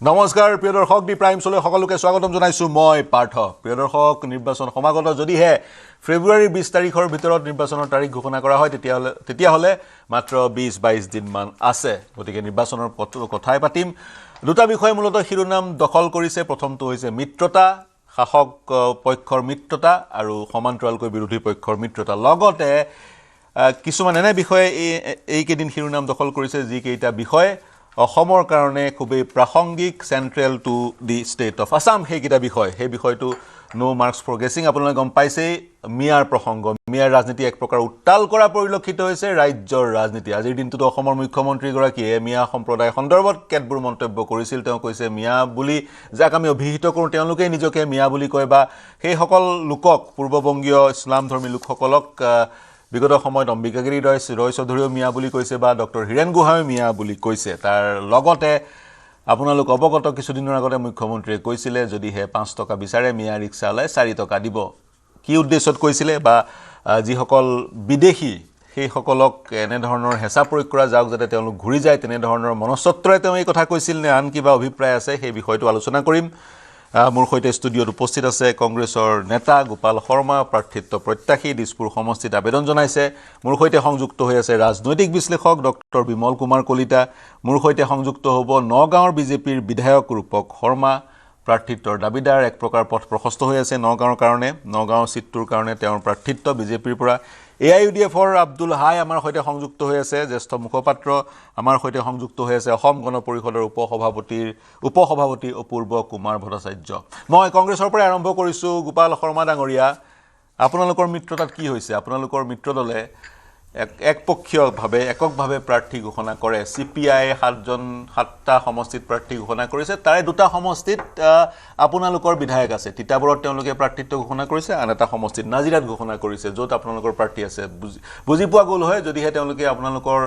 নমস্কাৰ প্ৰিয় দৰ্শক ডি প্ৰাইমছলৈ সকলোকে স্বাগতম জনাইছোঁ মই পাৰ্থ। প্ৰিয় দৰ্শক, নিৰ্বাচন সমাগত যদিহে ফেব্ৰুৱাৰীৰ 20 তাৰিখৰ ভিতৰত নিৰ্বাচনৰ তাৰিখ ঘোষণা কৰা হয় তেতিয়াহ'লে মাত্ৰ 20-22 দিনমান আছে। গতিকে নিৰ্বাচনৰ কথাই পাতিম। দুটা বিষয় মূলতঃ শিৰোনাম দখল কৰিছে। প্ৰথমটো হৈছে মিত্ৰতা, শাসক পক্ষৰ মিত্ৰতা আৰু সমান্তৰালকৈ বিৰোধী পক্ষৰ মিত্ৰতা। লগতে কিছুমান এনে বিষয়ে এইকেইদিন শিৰোনাম দখল কৰিছে যিকেইটা বিষয় অসমৰ কাৰণে খুবেই প্ৰাসংগিক, central to the state of Assam. সেইকেইটা বিষয়, সেই বিষয়টো নো মাৰ্কছ ফৰ গেছিং। আপোনালোকে গম পাইছেই মিয়াৰ প্ৰসংগ, মিয়াৰ ৰাজনীতি এক প্ৰকাৰ উত্তাল কৰা পৰিলক্ষিত হৈছে ৰাজ্যৰ ৰাজনীতি। আজিৰ দিনটোতো অসমৰ মুখ্যমন্ত্ৰীগৰাকীয়ে মিয়া সম্প্ৰদায় সন্দৰ্ভত কেতবোৰ মন্তব্য কৰিছিল। তেওঁ কৈছে মিয়া বুলি যাক আমি অভিহিত কৰোঁ তেওঁলোকেই নিজকে মিয়া বুলি কয়, বা সেইসকল লোকক, পূৰ্ববংগীয় ইছলামধৰ্মী লোকসকলক বিগত সময়ত অম্বিকাগিৰি ৰয় চৌধুৰীও মিয়া বুলি কৈছে, বা ডক্টৰ হীৰেণ গোহাঁইও মিয়া বুলি কৈছে। তাৰ লগতে আপোনালোক অৱগত, কিছুদিনৰ আগতে মুখ্যমন্ত্ৰীয়ে কৈছিলে যদিহে 5 টকা বিচাৰে মিয়া ৰিক্সাৱালাই 4 টকা দিব। কি উদ্দেশ্যত কৈছিলে, বা যিসকল বিদেশী সেইসকলক এনেধৰণৰ হেঁচা প্ৰয়োগ কৰা যাওক যাতে তেওঁলোক ঘূৰি যায়, তেনেধৰণৰ মনস্তত্বৰে তেওঁ এই কথা কৈছিল নে আন কিবা অভিপ্ৰায় আছে, সেই বিষয়টো আলোচনা কৰিম। মোৰ সৈতে ষ্টুডিঅ'ত উপস্থিত আছে কংগ্ৰেছৰ নেতা গোপাল শৰ্মা, প্ৰাৰ্থিত্ব প্ৰত্যাশী, দিছপুৰ সমষ্টিত আবেদন জনাইছে। মোৰ সৈতে সংযুক্ত হৈ আছে ৰাজনৈতিক বিশ্লেষক ডক্টৰ বিমল কুমাৰ কলিতা। মোৰ সৈতে সংযুক্ত হ'ব নগাঁৱৰ বিজেপিৰ বিধায়ক ৰূপক শৰ্মা, প্ৰাৰ্থিত্বৰ দাবীদাৰ। এক প্ৰকাৰ পথ প্ৰশস্ত হৈ আছে নগাঁৱৰ কাৰণে, নগাঁও চিটটোৰ কাৰণে তেওঁৰ প্ৰাৰ্থিত্ব বিজেপিৰ পৰা। AIUDFৰ আব্দুল হাই আমাৰ সৈতে সংযুক্ত হৈ আছে, জ্যেষ্ঠ মুখপাত্ৰ। আমাৰ সৈতে সংযুক্ত হৈ আছে অসম গণ পৰিষদৰ উপসভাপতি অপূৰ্ব কুমাৰ ভট্টাচাৰ্য। মই কংগ্ৰেছৰ পৰাই আৰম্ভ কৰিছোঁ। গোপাল শৰ্মা ডাঙৰীয়া, আপোনালোকৰ মিত্ৰতাত কি হৈছে? আপোনালোকৰ মিত্ৰদলে এককভাৱে প্ৰাৰ্থী ঘোষণা কৰে। CPI 7টা সমষ্টিত প্ৰাৰ্থী ঘোষণা কৰিছে, তাৰে 2টা সমষ্টিত আপোনালোকৰ বিধায়ক আছে। তিতাবৰত তেওঁলোকে প্ৰাৰ্থিত্ব ঘোষণা কৰিছে, আন এটা সমষ্টিত নাজিৰাত ঘোষণা কৰিছে য'ত আপোনালোকৰ প্ৰাৰ্থী আছে। বুজি পোৱা গ'ল হয় যদিহে তেওঁলোকে আপোনালোকৰ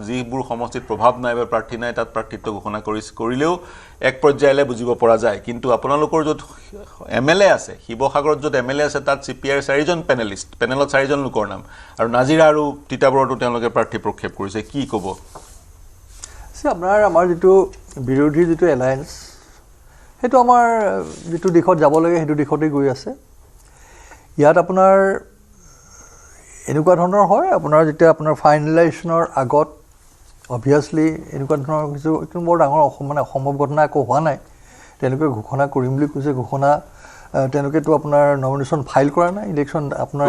যিবোৰ সমষ্টিত প্ৰভাৱ নাই বা প্ৰাৰ্থী নাই তাত প্ৰাৰ্থিত্ব ঘোষণা কৰিলেও এক পৰ্যায়লৈ বুজিব পৰা যায়। কিন্তু আপোনালোকৰ য'ত MLA আছে, শিৱসাগৰত য'ত MLA আছে, তাত CPIৰ 4জন পেনেলত 4জন লোকৰ নাম, আৰু নাজিৰা আৰু তিতাবৰতো তেওঁলোকে প্ৰাৰ্থী প্ৰক্ষেপ কৰিছে। কি ক'ব? আমাৰ যিটো বিৰোধী যিটো এলায়েন্স, সেইটো আমাৰ যিটো দিশত যাব লাগে সেইটো দিশতেই গৈ আছে। ইয়াত আপোনাৰ এনেকুৱা ধৰণৰ হয়, আপোনাৰ যেতিয়া আপোনাৰ ফাইনেলাইজেশ্যনৰ আগত অবভিয়াছলি এনেকুৱা ধৰণৰ কিছু বৰ ডাঙৰ অসম্ভৱ ঘটনা একো হোৱা নাই। তেওঁলোকে ঘোষণা কৰিম বুলি কৈছে, তেওঁলোকেতো আপোনাৰ নমিনেশ্যন ফাইল কৰা নাই, ইলেকশ্যন আপোনাৰ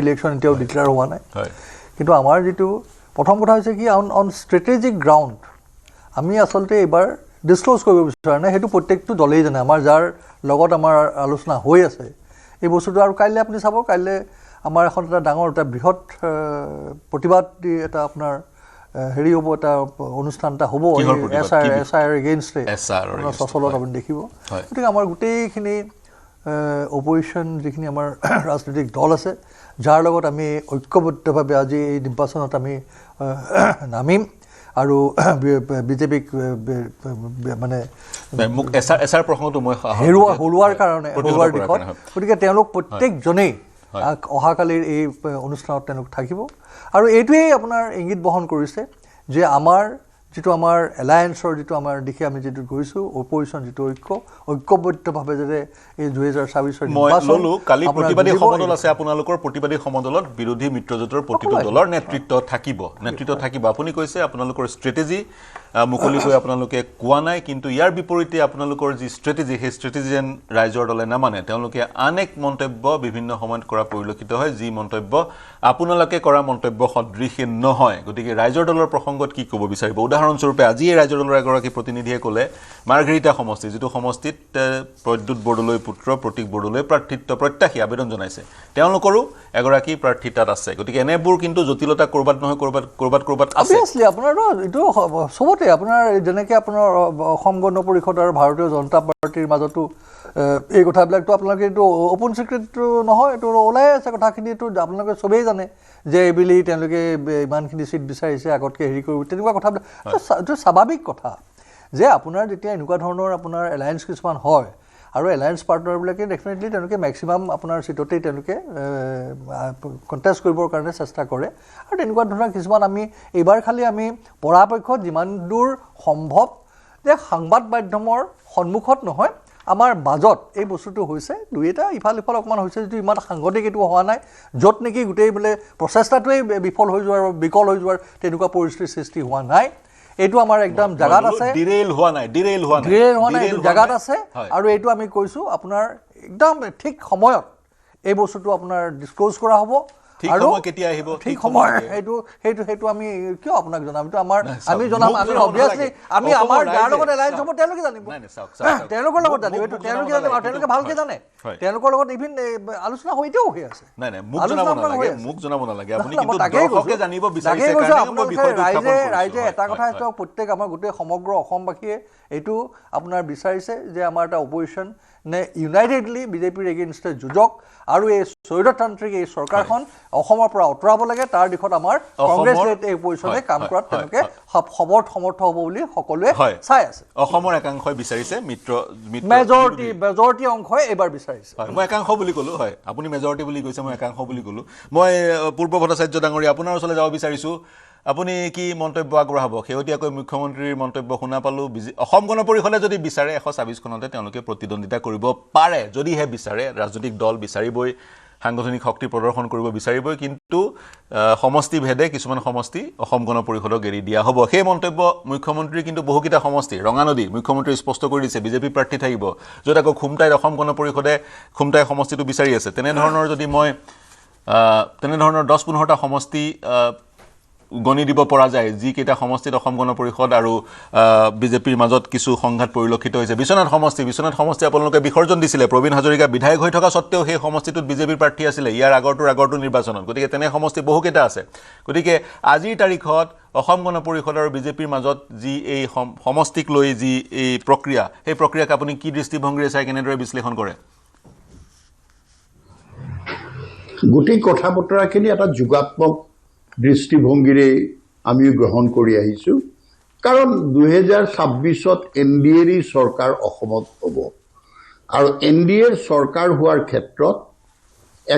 ইলেকশ্যন এতিয়াও ডিক্লেয়াৰ হোৱা নাই। কিন্তু আমাৰ যিটো প্ৰথম কথা হৈছে কি, অন ষ্ট্ৰেটেজিক গ্ৰাউণ্ড আমি আচলতে এইবাৰ ডিছক্ল'জ কৰিব বিচৰা নাই। সেইটো প্ৰত্যেকটো দলেই জানে, আমাৰ যাৰ লগত আমাৰ আলোচনা হৈ আছে এই বস্তুটো। আৰু কাইলৈ আপুনি চাব, কাইলৈ আমাৰ এখন ডাঙৰ এটা বৃহৎ প্ৰতিবাদ এটা আপোনাৰ হেৰি হ'ব, এটা অনুষ্ঠান এটা হ'ব SIR এগেইনষ্টে আপোনাৰ চচলত আপুনি দেখিব। গতিকে আমাৰ গোটেইখিনি অপজিশ্যন যিখিনি আমাৰ ৰাজনৈতিক দল আছে, যাৰ লগত আমি ঐক্যবদ্ধভাৱে আজি এই নিৰ্বাচনত আমি নামিম, আৰু বিজেপিক মানে হৰুৱাৰ দিশত। গতিকে তেওঁলোক প্ৰত্যেকজনেই অহাকালিৰ এই অনুষ্ঠানত তেওঁলোক থাকিব, আৰু এইটোৱেই আপোনাৰ ইংগিত বহন কৰিছে যে আমাৰ এলায়েন্সৰ যিটো আমাৰ দিশে আমি যিটো গৈছোঁ, অপজিশ্যন যিটো ঐক্যবদ্ধভাৱে যাতে এই 2024 নিৰ্বাচন। কালি প্ৰতিবাদী সমদল আছে, আপোনালোকৰ প্ৰতিবাদী সমদলত বিৰোধী মিত্ৰজোঁটৰ প্ৰতিটো দলৰ নেতৃত্ব থাকিব। আপুনি কৈছে আপোনালোকৰ ষ্ট্ৰেটেজি মুকলিকৈ আপোনালোকে কোৱা নাই, কিন্তু ইয়াৰ বিপৰীতে আপোনালোকৰ যি ষ্ট্ৰেটেজি, সেই ষ্ট্ৰেটেজি যেন ৰাইজৰ দলে নামানে। তেওঁলোকে আন এক মন্তব্য বিভিন্ন সময়ত কৰা পৰিলক্ষিত হয়, যি মন্তব্য আপোনালোকে কৰা মন্তব্য সদৃশ নহয়। গতিকে ৰাইজৰ দলৰ প্ৰসংগত কি ক'ব বিচাৰিব? উদাহৰণস্বৰূপে আজি এই ৰাইজৰ দলৰ এগৰাকী প্ৰতিনিধিয়ে ক'লে মাৰ্ঘেৰিটা সমষ্টি, যিটো সমষ্টিত প্ৰদ্যুৎ বৰদলৈ পুত্ৰ প্ৰতীক বৰদলৈ প্ৰাৰ্থিত্ব প্ৰত্যাশী আবেদন জনাইছে, তেওঁলোকৰো এগৰাকী প্ৰাৰ্থী তাত আছে। গতিকে এনেবোৰ কিন্তু জটিলতা ক'ৰবাত নহয় ক'ৰবাত আছে। আপোনাৰতো এইটো চবতে আপোনাৰ যেনেকৈ আপোনাৰ অসম গণ পৰিষদ আৰু ভাৰতীয় জনতা পাৰ্টীৰ মাজতো এই কথাবিলাকতো আপোনালোকে এইটো অ'পন ছিক্ৰেটটো নহয়, এইটো ওলাই আছে কথাখিনিতো আপোনালোকে চবেই জানে যে এইবুলি তেওঁলোকে ইমানখিনি চিট বিচাৰিছে, আগতকৈ হেৰি কৰিব, তেনেকুৱা কথাবিলাক। এইটো স্বাভাৱিক কথা যে আপোনাৰ যেতিয়া এনেকুৱা ধৰণৰ আপোনাৰ এলায়েন্স কিছুমান হয়, আৰু এলায়েন্স পাৰ্টনাৰবিলাকে ডেফিনেটলি তেওঁলোকে মেক্সিমাম আপোনাৰ চিটতেই তেওঁলোকে কণ্টেষ্ট কৰিবৰ কাৰণে চেষ্টা কৰে, আৰু তেনেকুৱা ধৰণৰ কিছুমান আমি এইবাৰ খালি আমি পৰাপক্ষত যিমান দূৰ সম্ভৱ যে সাংবাদ মাধ্যমৰ সন্মুখত নহয় আমাৰ মাজত এই বস্তুটো হৈছে দুই এটা ইফাল ইফাল অকণমান হৈছে যদিও ইমান সাংঘাতিক এইটো হোৱা নাই য'ত নেকি গোটেই বোলে প্ৰচেষ্টাটোৱেই বিফল হৈ যোৱাৰ বিকল হৈ যোৱাৰ তেনেকুৱা পৰিস্থিতিৰ সৃষ্টি হোৱা নাই এইটো আমাৰ একদম জাগাত আছে ডিৰেইল হোৱা নাই এইটো জাগাত আছে আৰু এইটো আমি কৈছোঁ আপোনাৰ একদম ঠিক সময়ত এই বস্তুটো আপোনাৰ ডিছক্ল'জ কৰা হ'ব আৰু কেতিয়া আহিব ঠিক সময় সেইটো আমি কিয় আপোনাক জনাম এইটো আমাৰ আমি জনাম আমি অবভিয়াছলি আমি আমাৰ যাৰ লগত এলায়েন্স হ'ব তেওঁলোকে জানিব তেওঁলোকৰ লগত জানিব এইটো তেওঁলোকে জানিব আৰু তেওঁলোকে ভালকৈ জানে তেওঁলোকৰ লগত ইভিন আলোচনা এতিয়াও হৈ আছে মোক জনাব নালাগে আপুনি কিন্তু দৰ্শকে জানিব বিচাৰিছে কাৰণে মই বিষয়টো উত্থাপন কৰিছোঁ ৰাইজে এটা কথা এইটো প্ৰত্যেক আমাৰ গোটেই সমগ্ৰ অসমবাসীয়ে এইটো আপোনাৰ বিচাৰিছে যে আমাৰ এটা অপজিশ্যন নে ইউনাইটেডলি বিজেপিৰ এগেইনষ্টে যুঁজক আৰু এই স্বৈৰতান্ত্ৰিক এই চৰকাৰখন অসমৰ পৰা আঁতৰাব লাগে তাৰ দিশত আমাৰ কংগ্ৰেছ এই অপজিশ্যনে কাম কৰাত তেওঁলোকে সমৰ্থ হ'ব বুলি সকলোৱে চাই আছে অসমৰ একাংশই বিচাৰিছে মেজৰিটি অংশই এইবাৰ বিচাৰিছে মই একাংশ বুলি ক'লোঁ হয় আপুনি মেজৰিটি বুলি কৈছে মই একাংশ বুলি ক'লোঁ মই পূৰ্ব ভট্টাচাৰ্য ডাঙৰীয়া আপোনাৰ ওচৰলৈ যাব বিচাৰিছোঁ আপুনি কি মন্তব্য আগবঢ়াব শেহতীয়াকৈ মুখ্যমন্ত্ৰীৰ মন্তব্য শুনা পালোঁ অসম গণ পৰিষদে যদি বিচাৰে 126খনতে তেওঁলোকে প্ৰতিদ্বন্দ্বিতা কৰিব পাৰে যদিহে বিচাৰে ৰাজনৈতিক দল বিচাৰিবই সাংগঠনিক শক্তি প্ৰদৰ্শন কৰিব বিচাৰিবই কিন্তু সমষ্টিভেদে কিছুমান সমষ্টি অসম গণ পৰিষদক এৰি দিয়া হ'ব সেই মন্তব্য মুখ্যমন্ত্ৰী কিন্তু বহুকেইটা সমষ্টি ৰঙানদী মুখ্যমন্ত্ৰী স্পষ্ট কৰি দিছে বিজেপি প্ৰাৰ্থী থাকিব য'ত আকৌ খুমটাইত অসম গণ পৰিষদে খুমটাই সমষ্টিটো বিচাৰি আছে তেনেধৰণৰ যদি মই তেনেধৰণৰ 10-15টা সমষ্টি গণি দিব পৰা যায় যিকেইটা সমষ্টিত অসম গণ পৰিষদ আৰু বিজেপিৰ মাজত কিছু সংঘাত পৰিলক্ষিত হৈছে বিশ্বনাথ সমষ্টি আপোনালোকে বিসৰ্জন দিছিলে প্ৰবীণ হাজৰিকা বিধায়ক হৈ থকা সত্ত্বেও সেই সমষ্টিটোত বিজেপিৰ প্ৰাৰ্থী আছিলে ইয়াৰ আগৰটো নিৰ্বাচনত গতিকে তেনে সমষ্টি বহুকেইটা আছে গতিকে আজিৰ তাৰিখত অসম গণ পৰিষদ আৰু বিজেপিৰ মাজত যি এই সমষ্টিক লৈ যি এই প্ৰক্ৰিয়া সেই প্ৰক্ৰিয়াক আপুনি কি দৃষ্টিভংগীৰে চাই কেনেদৰে বিশ্লেষণ কৰে গোটেই কথা বতৰাখিনি এটা যোগাত্মক দৃষ্টিভংগীৰে আমি গ্ৰহণ কৰি আহিছোঁ কাৰণ 2026ত NDAৰ চৰকাৰ অসমত হ'ব আৰু NDAৰ চৰকাৰ হোৱাৰ ক্ষেত্ৰত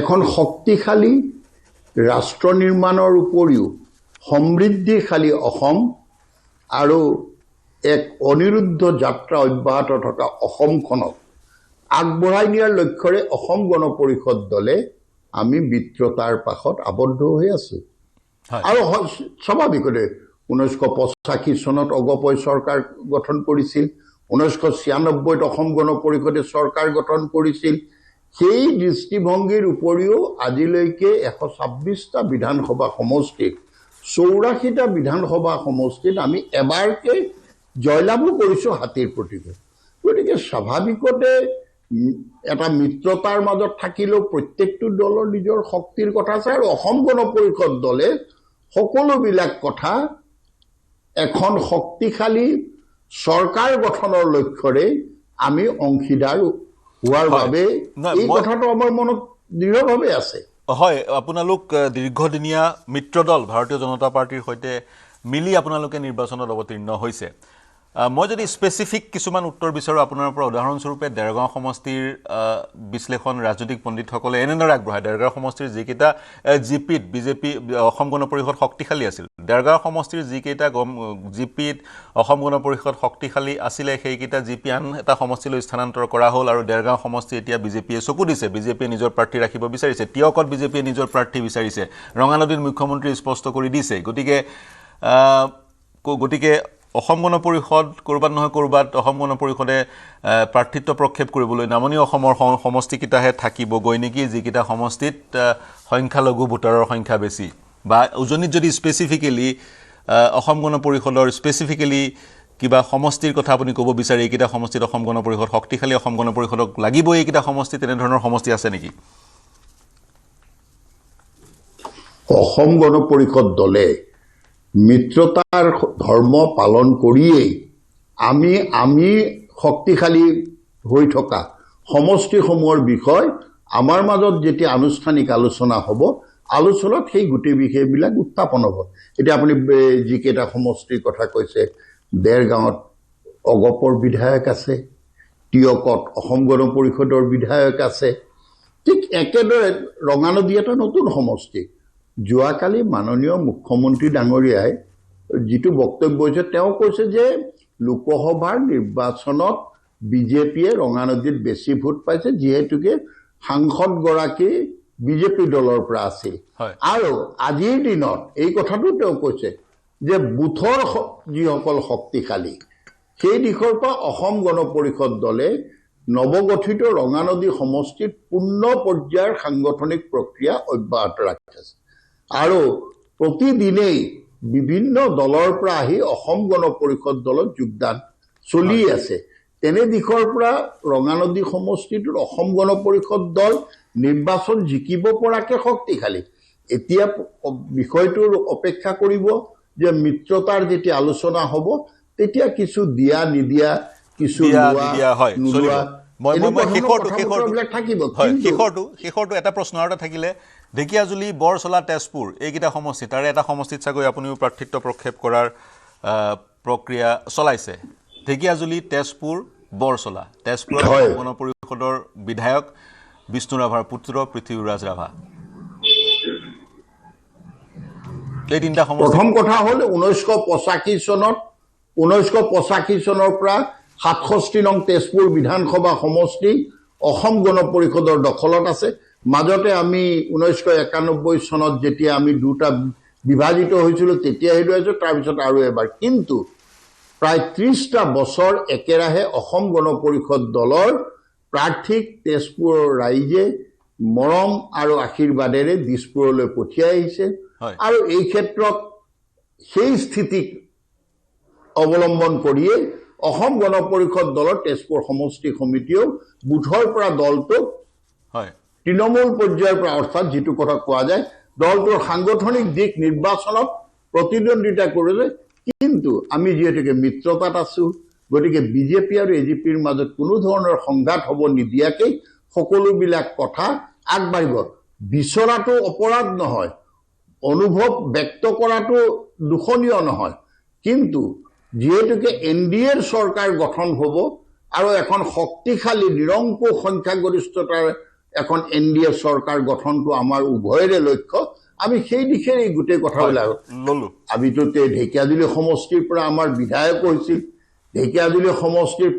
এখন শক্তিশালী ৰাষ্ট্ৰ নিৰ্মাণৰ উপৰিও সমৃদ্ধিশালী অসম আৰু এক অনিৰুদ্ধ যাত্ৰা অব্যাহত থকা অসমখনক আগবঢ়াই নিয়াৰ লক্ষ্যৰে অসম গণ পৰিষদ দলে আমি মিত্ৰতাৰ পাশত আবদ্ধ হৈ আছোঁ আৰু স্বাভাৱিকতে 1985 চনত অগপই চৰকাৰ গঠন কৰিছিল 1996ত অসম গণ পৰিষদে চৰকাৰ গঠন কৰিছিল সেই দৃষ্টিভংগীৰ উপৰিও আজিলৈকে 126টা বিধানসভা সমষ্টিত 84টা বিধানসভা সমষ্টিত আমি এবাৰকে জয়লাভো কৰিছোঁ হাতীৰ প্ৰতীকে গতিকে স্বাভাৱিকতে এটা মিত্ৰতাৰ মাজত থাকিলেও প্ৰত্যেকটো দলৰ নিজৰ শক্তিৰ কথা আছে আৰু অসম গণ পৰিষদ দলে সকলোবিলাক কথা এখন শক্তিশালী চৰকাৰ গঠনৰ লক্ষ্যৰে আমি অংশীদাৰ হোৱাৰ বাবে এই কথাটো আমাৰ মনত দৃঢ়ভাৱে আছে হয় আপোনালোক দীৰ্ঘদিনীয়া মিত্ৰদল ভাৰতীয় জনতা পাৰ্টিৰ সৈতে মিলি আপোনালোকে নিৰ্বাচনত অৱতীৰ্ণ হৈছে মই যদি স্পেচিফিক কিছুমান উত্তৰ বিচাৰোঁ আপোনাৰ পৰা উদাহৰণস্বৰূপে দেৰগাঁও সমষ্টিৰ বিশ্লেষণ ৰাজনৈতিক পণ্ডিতসকলে এনেদৰে আগবঢ়ায় দেৰগাঁও সমষ্টিৰ যিকেইটা জিপিত বিজেপি অসম গণ পৰিষদ শক্তিশালী আছিল দেৰগাঁও সমষ্টিৰ যিকেইটা জিপিত অসম গণ পৰিষদ শক্তিশালী আছিলে সেইকেইটা জিপি আন এটা সমষ্টিলৈ স্থানান্তৰ কৰা হ'ল আৰু দেৰগাঁও সমষ্টি এতিয়া বিজেপিয়ে চকু দিছে বিজেপিয়ে নিজৰ প্ৰাৰ্থী ৰাখিব বিচাৰিছে টিয়কত বিজেপিয়ে নিজৰ প্ৰাৰ্থী বিচাৰিছে ৰঙানদীত মুখ্যমন্ত্ৰী স্পষ্ট কৰি দিছে গতিকে অসম গণ পৰিষদ ক'ৰবাত নহয় ক'ৰবাত অসম গণ পৰিষদে প্ৰাৰ্থিত্ব প্ৰক্ষেপ কৰিবলৈ নামনি অসমৰ সমষ্টিকেইটাহে থাকিবগৈ নেকি যিকেইটা সমষ্টিত সংখ্যালঘু ভোটাৰৰ সংখ্যা বেছি বা উজনিত যদি স্পেচিফিকেলি অসম গণ পৰিষদৰ স্পেচিফিকেলি কিবা সমষ্টিৰ কথা আপুনি ক'ব বিচাৰে এইকেইটা সমষ্টিত অসম গণ পৰিষদ শক্তিশালী অসম গণ পৰিষদক লাগিব এইকেইটা সমষ্টি তেনেধৰণৰ সমষ্টি আছে নেকি অসম গণ পৰিষদ দলে মিত্ৰতাৰ ধৰ্ম পালন কৰিয়েই আমি শক্তিশালী হৈ থকা সমষ্টিসমূহৰ বিষয় আমাৰ মাজত যেতিয়া আনুষ্ঠানিক আলোচনা হ'ব আলোচনাত সেই গোটেই বিষয়বিলাক উত্থাপন হ'ব এতিয়া আপুনি যিকেইটা সমষ্টিৰ কথা কৈছে দেৰগাঁৱত অগপৰ বিধায়ক আছে টিয়কত অসম গণ পৰিষদৰ বিধায়ক আছে ঠিক একেদৰে ৰঙানদী এটা নতুন সমষ্টি যোৱাকালি মাননীয় মুখ্যমন্ত্ৰী ডাঙৰীয়াই যিটো বক্তব্য হৈছে তেওঁ কৈছে যে লোকসভাৰ নিৰ্বাচনত বিজেপিয়ে ৰঙানদীত বেছি ভোট পাইছে যিহেতুকে সাংসদগৰাকী বিজেপি দলৰ পৰা আছিল হয়। আৰু আজিৰ দিনত এই কথাটো তেওঁ কৈছে যে বুথৰ যিসকল শক্তিশালী সেই দিশৰ পৰা অসম গণ পৰিষদ দলে নৱগঠিত ৰঙানদী সমষ্টিত পূৰ্ণ পৰ্যায়ৰ সাংগঠনিক প্ৰক্ৰিয়া অব্যাহত ৰাখিছে আৰু প্ৰতিদিনেই বিভিন্ন দলৰ পৰা আহি অসম গণ পৰিষদ দলত যোগদান চলি আছে তেনে দিশৰ পৰা ৰঙানদী সমষ্টিটোত অসম গণ পৰিষদ দল নিৰ্বাচন জিকিব পৰাকে শক্তিশালী এতিয়া বিষয়টোৰ অপেক্ষা কৰিব যে মিত্ৰতাৰ যেতিয়া আলোচনা হ'ব তেতিয়া কিছু দিয়া নিদিয়া কিছু শেষৰটো এটা প্ৰশ্ন আৰু এটা থাকিলে ঢেকিয়াজুলি বৰচলা তেজপুৰ এইকেইটা সমষ্টি তাৰে এটা সমষ্টিত চাগৈ আপুনিও প্ৰাৰ্থিত্ব প্ৰক্ষেপ কৰাৰ প্ৰক্ৰিয়া চলাইছে ঢেকিয়াজুলি তেজপুৰ বৰচলা তেজপুৰৰ গণ পৰিষদৰ বিধায়ক বিষ্ণু ৰাভাৰ পুত্ৰ পৃথ্বীৰাজ ৰাভা এই তিনিটা সমষ্টি প্ৰথম কথা হ'ল 1985 চনৰ পৰা 67 নং তেজপুৰ বিধানসভা সমষ্টি অসম গণ পৰিষদৰ দখলত আছে মাজতে আমি 1991 চনত যেতিয়া আমি দুটা বিভাজিত হৈছিল তেতিয়া হেৰুৱাইছো তাৰপিছত আৰু এবাৰ কিন্তু প্ৰায় 30টা বছৰ একেৰাহে অসম গণ পৰিষদ দলৰ প্ৰাৰ্থীক তেজপুৰৰ ৰাইজে মৰম আৰু আশীৰ্বাদেৰে দিছপুৰলৈ পঠিয়াই আহিছে আৰু এই ক্ষেত্ৰত সেই স্থিতিক অৱলম্বন কৰিয়ে অসম গণ পৰিষদ দলৰ তেজপুৰ সমষ্টি সমিতিও বুথৰ পৰা দলটোক তৃণমূল পৰ্যায়ৰ পৰা অৰ্থাৎ যিটো কথা কোৱা যায় দলটোৰ সাংগঠনিক দিশ নিৰ্বাচনত প্ৰতিদ্বন্দ্বিতা কৰিলে কিন্তু আমি যিহেতুকে মিত্ৰতাত আছো গতিকে বিজেপি আৰু এজিপিৰ মাজত কোনো ধৰণৰ সংঘাত হ'ব নিদিয়াকৈ সকলোবিলাক কথা আগবাঢ়িব বিচৰাটো অপৰাধ নহয় অনুভৱ ব্যক্ত কৰাটো দুখনীয় নহয় কিন্তু যিহেতুকে এনডিএৰ চৰকাৰ গঠন হ'ব আৰু এখন শক্তিশালী নিৰংকুশ সংখ্যাগৰিষ্ঠতাৰ এখন এনডিএ চৰকাৰ গঠনটো আমাৰ উভয়ৰে লক্ষ্য আমি সেই দিশেৰে গোটেই কথাবিলাক ললো আমিতো ঢেকিয়াজুলি সমষ্টিৰ পৰা আমাৰ বিধায়ক হৈছিল ঢেকিয়াজুলি সমষ্টিৰ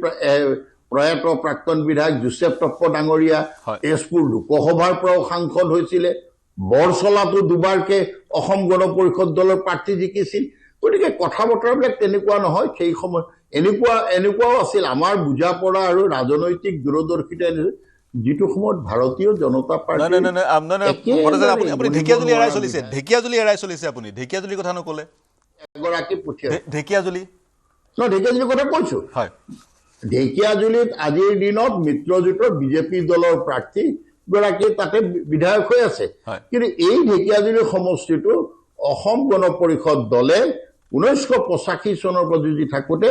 প্ৰয়াত প্ৰাক্তন বিধায়ক জোচেফ টপ্প ডাঙৰীয়া তেজপুৰ লোকসভাৰ পৰাও সাংসদ হৈছিলে বৰচলাটো দুবাৰকে অসম গণ পৰিষদ দলৰ প্ৰাৰ্থী জিকিছিল গতিকে কথা বতৰাবিলাক তেনেকুৱা নহয় সেই সময় এনেকুৱাও আছিল আমাৰ বুজা পৰা আৰু ৰাজনৈতিক দূৰদৰ্শিতা যিটো সময়ত ভাৰতীয় জনতা পাৰ্টি ঢেকিয়াজুলি এৰাই চলিছে আপুনি ঢেকিয়াজুলিৰ কথা নকলে এগৰাকী পঠিয়াই ঢেকিয়াজুলিৰ কথা কৈছো ঢেকিয়াজুলিত আজিৰ দিনত মিত্ৰজোঁটৰ বিজেপি দলৰ প্ৰাৰ্থী গৰাকী তাতে বিধায়ক হৈ আছে কিন্তু এই ঢেকিয়াজুলি সমষ্টিটো অসম গণ পৰিষদ দলে 1985 চনৰ পৰা যুঁজি থাকোঁতে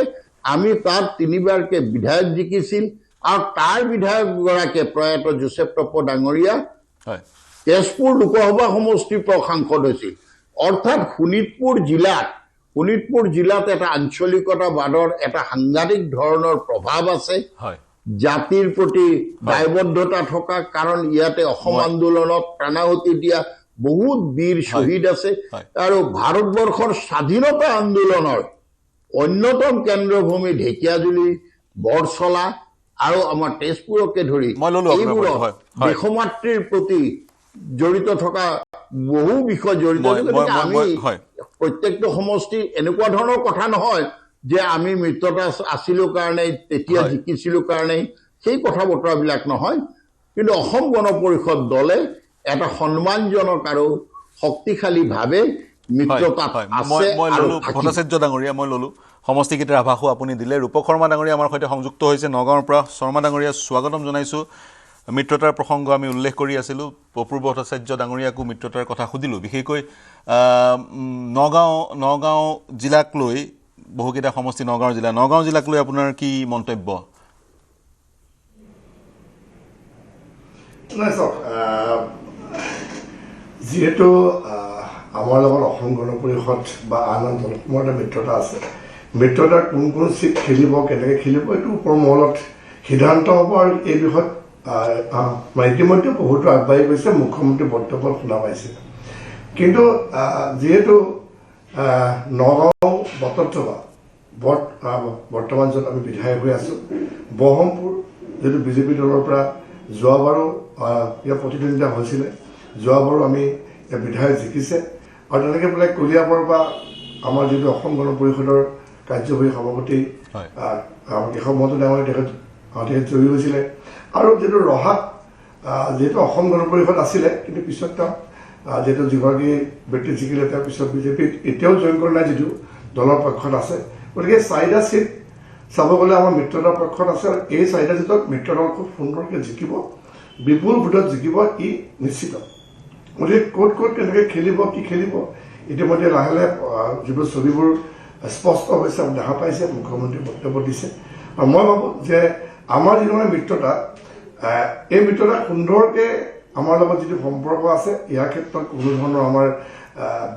আমি তাত তিনিবাৰকে বিধায়ক জিকিছিল আৰু তাৰ বিধায়কগৰাকীয়ে প্ৰয়াত জোচেফ টপ্প ডাঙৰীয়া তেজপুৰ লোকসভা সমষ্টিৰ পৰা সাংসদ হৈছিল অৰ্থাৎ শোণিতপুৰ জিলাত এটা আঞ্চলিকতাবাদৰ এটা সাংঘাতিক ধৰণৰ প্ৰভাৱ আছে জাতিৰ প্ৰতি দায়বদ্ধতা থকা কাৰণ ইয়াতে অসম আন্দোলনত প্ৰাণাহুতি দিয়া বহুত বীৰ শ্বহীদ আছে আৰু ভাৰতবৰ্ষৰ স্বাধীনতা আন্দোলনৰ অন্যতম কেন্দ্ৰভূমি ঢেকিয়াজুলি বৰচলা আৰু আমাৰ তেজপুৰকে ধৰি এইবোৰৰ দেশমাতৃৰ প্ৰতি জড়িত থকা বহু বিষয় জড়িত আমি প্ৰত্যেকটো সমষ্টি এনেকুৱা ধৰণৰ কথা নহয় যে আমি মিত্ৰতা আছিলো কাৰণে তেতিয়া জিকিছিলো কাৰণে সেই কথা বতৰাবিলাক নহয় কিন্তু অসম গণ পৰিষদ দলে এটা সন্মানজনক আৰু শক্তিশালীভাৱে মিত্ৰতাত আছে আৰু ভট্টাচাৰ্য ডাঙৰীয়া মই ললো সমষ্টিকেইটাৰ আভাসো আপুনি দিলে ৰূপক শৰ্মা ডাঙৰীয়া আমাৰ সৈতে সংযুক্ত হৈছে নগাঁৱৰ পৰা শৰ্মা ডাঙৰীয়া স্বাগতম জনাইছোঁ মিত্ৰতাৰ প্ৰসংগ আমি উল্লেখ কৰি আছিলোঁ অপূৰ্ব ভট্টাচাৰ্য ডাঙৰীয়াকো মিত্ৰতাৰ কথা সুধিলোঁ বিশেষকৈ নগাঁও জিলাক লৈ বহুকেইটা সমষ্টি নগাঁও জিলাক লৈ আপোনাৰ কি মন্তব্য যিহেতু আমাৰ লগত অসম গণ পৰিষদ বা আন দলসমূহৰ মিত্ৰতা আছে মিত্ৰতাৰ কোন চিট খেলিব কেনেকৈ খেলিব এইটো ওপৰ মহলত সিদ্ধান্ত হ'ব আৰু এই বিষয়ত ইতিমধ্যে বহুতো আগবাঢ়ি গৈছে মুখ্যমন্ত্ৰী বক্তব্য শুনা পাইছে কিন্তু যিহেতু নগাঁও বটদ্ৰৱা বৰ্তমান য'ত আমি বিধায়ক হৈ আছোঁ বহৰমপুৰ যিটো বিজেপি দলৰ পৰা যোৱাবাৰো ইয়াৰ প্ৰতিদ্বন্দ্বিতা হৈছিলে যোৱাবাৰো আমি ইয়াৰ বিধায়ক জিকিছে আৰু তেনেকৈ পেলাই কলিয়াবৰ বা আমাৰ যিটো অসম গণ পৰিষদৰ কাৰ্যবাহী সভাপতি কেশৱ মহন্ত ডাঙৰীয়া তেখেত জয়ী হৈছিলে আৰু যিটো ৰহাত যিহেতু অসম গণ পৰিষদ আছিলে কিন্তু পিছত তেওঁ যিহেতু যিগৰাকী ব্যক্তি জিকিলে তাৰ পিছত বিজেপিত এতিয়াও জইন কৰা নাই যদিও দলৰ পক্ষত আছে গতিকে 4টা ছিট চাব গ'লে আমাৰ মিত্ৰতাৰ পক্ষত আছে আৰু এই 4টা ছিটত মিত্ৰদল খুব সুন্দৰকৈ জিকিব বিপুল ভোটত জিকিব ই নিশ্চিত গতিকে ক'ত কেনেকৈ খেলিব কি খেলিব ইতিমধ্যে লাহে লাহে যিবোৰ ছবিবোৰ স্পষ্ট হৈছে দেখা পাইছে মুখ্যমন্ত্ৰীয়ে বক্তব্য দিছে আৰু মই ভাবোঁ যে আমাৰ যিটো মানে মিত্ৰতা এই মিত্ৰতা সুন্দৰকৈ আমাৰ লগত যিটো সম্পৰ্ক আছে ইয়াৰ ক্ষেত্ৰত কোনো ধৰণৰ আমাৰ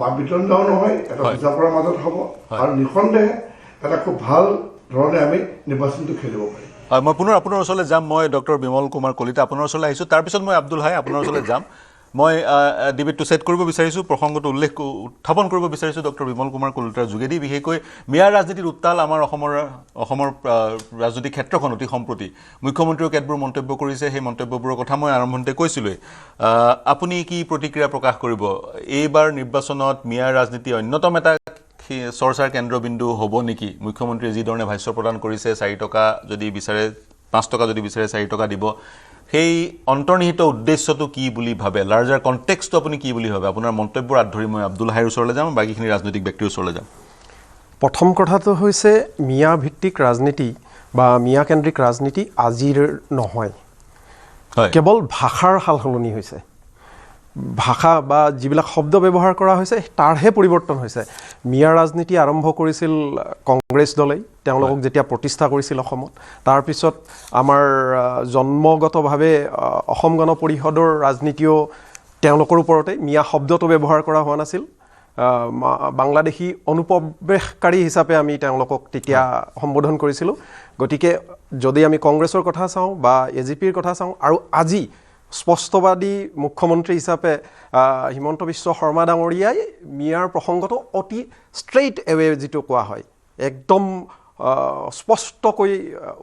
বাক বিতণ্ডাও নহয় এটা বুজাপৰাৰ মাজত হ'ব আৰু নিঃসন্দেহে এটা খুব ভাল ধৰণে আমি নিৰ্বাচনটো খেলিব পাৰিম মই পুনৰ আপোনাৰ ওচৰলৈ যাম মই ডক্টৰ বিমল কুমাৰ কলিতা আপোনাৰ ওচৰলৈ আহিছোঁ তাৰপিছত মই আব্দুল হাই আপোনাৰ ওচৰলৈ যাম মই ডিবেটটো ছেট কৰিব বিচাৰিছোঁ প্ৰসংগটো উত্থাপন কৰিব বিচাৰিছোঁ ডক্টৰ বিমল কুমাৰ কলিতাৰ যোগেদি বিশেষকৈ মিয়াৰ ৰাজনীতিৰ উত্তাল আমাৰ অসমৰ ৰাজনৈতিক ক্ষেত্ৰখন অতি সম্প্ৰতি মুখ্যমন্ত্ৰীয়েও কেতবোৰ মন্তব্য কৰিছে সেই মন্তব্যবোৰৰ কথা মই আৰম্ভণিতে কৈছিলোঁৱেই আপুনি কি প্ৰতিক্ৰিয়া প্ৰকাশ কৰিব এইবাৰ নিৰ্বাচনত মিয়াৰ ৰাজনীতি অন্যতম এটা চৰ্চাৰ কেন্দ্ৰবিন্দু হ'ব নেকি মুখ্যমন্ত্ৰীয়ে যিধৰণে ভাষ্য প্ৰদান কৰিছে 4 টকা যদি বিচাৰে 5 টকা যদি বিচাৰে 4 টকা দিব সেই অন্তৰ্নিহিত উদ্দেশ্যটো কি বুলি ভাবে লাৰ্জাৰ কনটেক্সটো আপুনি কি বুলি ভাবে আপোনাৰ মন্তব্যৰ আঁত ধৰি মই আব্দুল হাইৰ ওচৰলৈ যাম বাকীখিনি ৰাজনৈতিক ব্যক্তিৰ ওচৰলৈ যাম প্ৰথম কথাটো হৈছে মিয়া ভিত্তিক ৰাজনীতি বা মিয়া কেন্দ্ৰিক ৰাজনীতি আজিৰ নহয় কেৱল ভাষাৰ সালসলনি হৈছে ভাষা বা যিবিলাক শব্দ ব্যৱহাৰ কৰা হৈছে তাৰহে পৰিৱৰ্তন হৈছে মিয়া ৰাজনীতি আৰম্ভ কৰিছিল কংগ্ৰেছ দলেই তেওঁলোকক যেতিয়া প্ৰতিষ্ঠা কৰিছিল অসমত তাৰপিছত আমাৰ জন্মগতভাৱে অসম গণ পৰিষদৰ ৰাজনীতিও তেওঁলোকৰ ওপৰতে মিয়া শব্দটো ব্যৱহাৰ কৰা হোৱা নাছিল বাংলাদেশী অনুপ্ৰৱেশকাৰী হিচাপে আমি তেওঁলোকক তেতিয়া সম্বোধন কৰিছিলোঁ গতিকে যদি আমি কংগ্ৰেছৰ কথা চাওঁ বা এজিপিৰ কথা চাওঁ আৰু আজি স্পষ্টবাদী মুখ্যমন্ত্ৰী হিচাপে হিমন্ত বিশ্ব শৰ্মা ডাঙৰীয়াই মিয়াৰ প্ৰসংগটো অতি ষ্ট্ৰেইট এৱে যিটো কোৱা হয় একদম স্পষ্টকৈ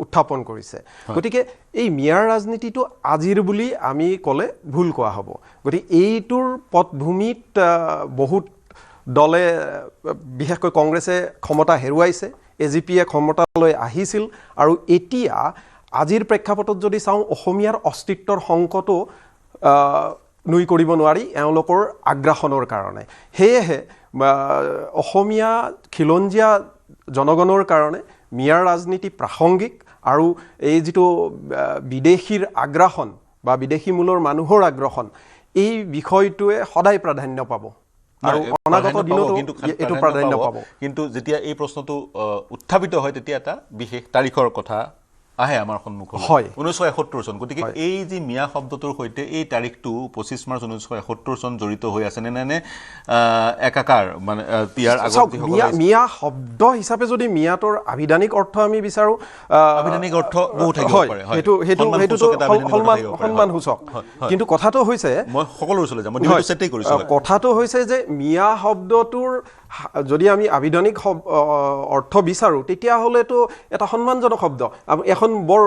উত্থাপন কৰিছে গতিকে এই মিয়াৰ ৰাজনীতিটো আজিৰ বুলি আমি ক'লে ভুল কোৱা হ'ব গতিকে এইটোৰ পটভূমিত বহুত দলে বিশেষকৈ কংগ্ৰেছে ক্ষমতা হেৰুৱাইছে এজিপিয়ে ক্ষমতালৈ আহিছিল আৰু এতিয়া আজিৰ প্ৰেক্ষাপটত যদি চাওঁ অসমীয়াৰ অস্তিত্বৰ সংকটো নুই কৰিব নোৱাৰি এওঁলোকৰ আগ্ৰাসনৰ কাৰণে সেয়েহে অসমীয়া খিলঞ্জীয়া জনগণৰ কাৰণে মিয়াৰ ৰাজনীতি প্ৰাসংগিক আৰু এই যিটো বিদেশীৰ আগ্ৰাসন বা বিদেশী মূলৰ মানুহৰ আগ্ৰাসন এই বিষয়টোৱে সদায় প্ৰাধান্য পাব আৰু অনাগত দিনতো এইটো প্ৰাধান্য পাব কিন্তু যেতিয়া এই প্ৰশ্নটো উত্থাপিত হয় তেতিয়া এটা বিশেষ তাৰিখৰ কথা আহে আমাৰ সন্মুখত 1971 চন গতিকে এই যে মিয়া শব্দটোৰ সৈতে এই তাৰিখটো 25 মাৰ্চ 1971 চন জড়িত হৈ আছে নে একাকাৰ মানে ইয়াৰ আগত মিয়া শব্দ হিচাপে যদি মিয়াটোৰ আবিধানিক অৰ্থ আমি বিচাৰো আবিধানিক অৰ্থ বহু থাকিব পাৰে হেতু সন্মান সূচক কিন্তু কথাটো হৈছে মই সকলোৰ ওচৰলৈ যাম মই ডিবেটটো সেটেই কৰিছো কথাটো হৈছে যে মিয়া শব্দটোৰ যদি আমি আবিধানিক অৰ্থ বিচাৰো তেতিয়া হলেতো এটা সন্মানজনক শব্দ এখন বৰ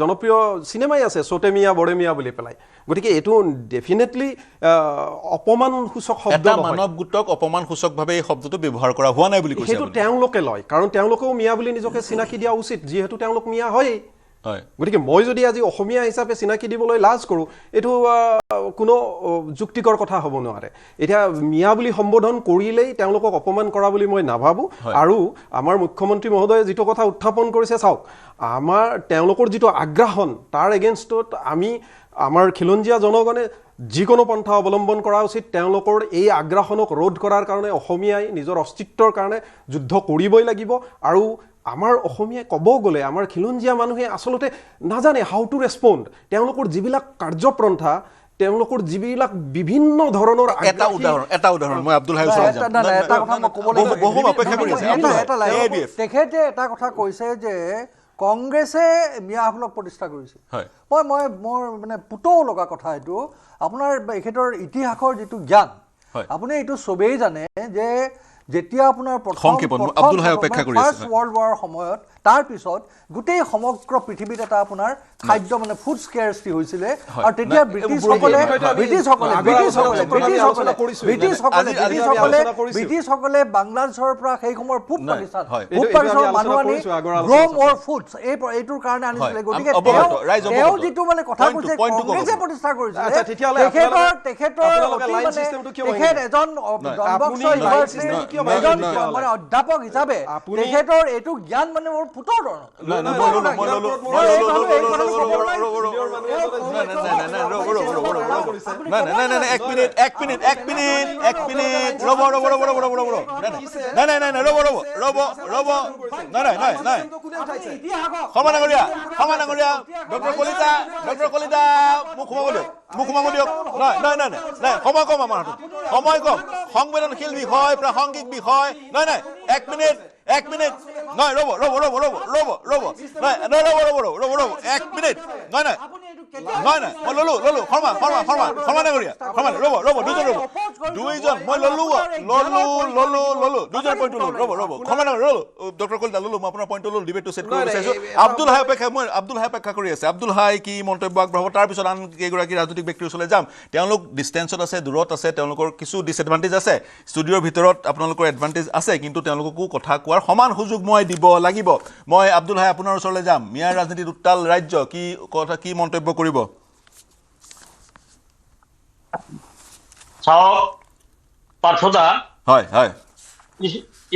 জনপ্ৰিয় সিনেমাই আছে ছোটে মিয়া বড়ে মিয়া বুলি পেলাই গতিকে এটো ডেফিনেটলি অপমান সূচক শব্দ নহয় এটা মানৱ গোটক অপমান সূচকভাৱে এই শব্দটো ব্যৱহাৰ কৰা হোৱা নাই বুলি কৈছে হেতু তেওঁলোকে লয় কাৰণ তেওঁলোকেও মিয়া বুলি নিজকে চিনাকি দিয়া উচিত যিহেতু তেওঁলোক মিয়া হয় গতিকে মই যদি আজি অসমীয়া হিচাপে চিনাকি দিবলৈ লাজ কৰোঁ এইটো কোনো যুক্তিকৰ কথা হ'ব নোৱাৰে এতিয়া মিয়া বুলি সম্বোধন কৰিলেই তেওঁলোকক অপমান কৰা বুলি মই নাভাবোঁ আৰু আমাৰ মুখ্যমন্ত্ৰী মহোদয়ে যিটো কথা উত্থাপন কৰিছে চাওক আমাৰ তেওঁলোকৰ যিটো আগ্ৰাসন তাৰ এগেইনষ্টত আমি আমাৰ খিলঞ্জীয়া জনগণে যিকোনো পন্থা অৱলম্বন কৰা উচিত তেওঁলোকৰ এই আগ্ৰাসনক ৰোধ কৰাৰ কাৰণে অসমীয়াই নিজৰ অস্তিত্বৰ কাৰণে যুদ্ধ কৰিবই লাগিব আৰু আমাৰ অসমীয়া ক'ব গ'লে আমাৰ খিলঞ্জীয়া মানুহে আচলতে নাজানে হাউ টু ৰেছপণ্ড তেওঁলোকৰ যিবিলাক কাৰ্যপন্থা তেওঁলোকৰ যিবিলাক বিভিন্ন ধৰণৰ এটা উদাহৰণ মই আব্দুল হাই ওচৰলৈ যাম এটা কথা মই ক'বলৈ বহু অপেক্ষা কৰি আছে তেখেতে এটা কথা কৈছে যে কংগ্ৰেছে মিয়াসকলক প্ৰতিষ্ঠা কৰিছে মোৰ মানে পুতৌ লগা কথা এইটো আপোনাৰ এখেতৰ ইতিহাসৰ যিটো জ্ঞান আপুনি এইটো চবেই জানে যে যেতিয়া আপোনাৰ সংক্ষেপত আব্দুল হাই অপেক্ষা কৰি আছে ফাৰ্ষ্ট ৱৰ্ল্ড ৱাৰৰ সময়ত তাৰ পিছত গোটেই সমগ্ৰ পৃথিৱীত এটা আপোনাৰ খাদ্য মানে ফুড স্কেৰচিটি হৈছিলে আৰু তেতিয়া ব্ৰিটিছসকলে বাংলাদেশৰ পৰা সেই সময়ৰ পূব পাকিস্তান মানুহ আনি গ্ৰ' মোৰ ফুডছ এইটোৰ কাৰণে আনিছিলে গতিকে তেওঁ যিটো মানে কথা কৈছে কংগ্ৰেছে প্ৰতিষ্ঠা কৰিছিলে তেখেত এজন মানে অধ্যাপক হিচাপে তেখেতৰ এইটো জ্ঞান মানে মোৰ পুতৰ সময় কম সংবেদনশীল বিষয় প্ৰাসংগিক বিষয় এক মিনিট নহয় ৰ'ব এক মিনিট নহয় মই ললো শৰ্মা ডাঙৰীয়া ৰ'ব দুইজন মই ললো দুজন পইণ্ট ললো ৰ'ব শৰ্মা ডাঙৰীয়া ডক্টৰ কলিতা ললো মই আপোনাৰ পইণ্ট ললো ডিবেটটো ছেট কৰিব বিচাৰিছোঁ আব্দুল হাই অপেক্ষা কৰি আছে আব্দুল হাই কি মন্তব্য আগবঢ়াব তাৰপিছত আন কেইগৰাকী ৰাজনৈতিক ব্যক্তিৰ ওচৰলৈ যাম তেওঁলোক ডিষ্টেঞ্চত আছে দূৰত আছে তেওঁলোকৰ কিছু ডিছএডভান্টেজ আছে ষ্টুডিঅ'ৰ ভিতৰত আপোনালোকৰ এডভান্টেজ আছে কিন্তু তেওঁলোককো কথা কোৱাৰ সমান সুযোগ মই দিব লাগিব মই আব্দুল হাই আপোনাৰ ওচৰলৈ যাম মিয়াৰ ৰাজনীতিত উত্তাল ৰাজ্য কি মন্তব্য কৰিব চাওক পাৰ্থদা হয়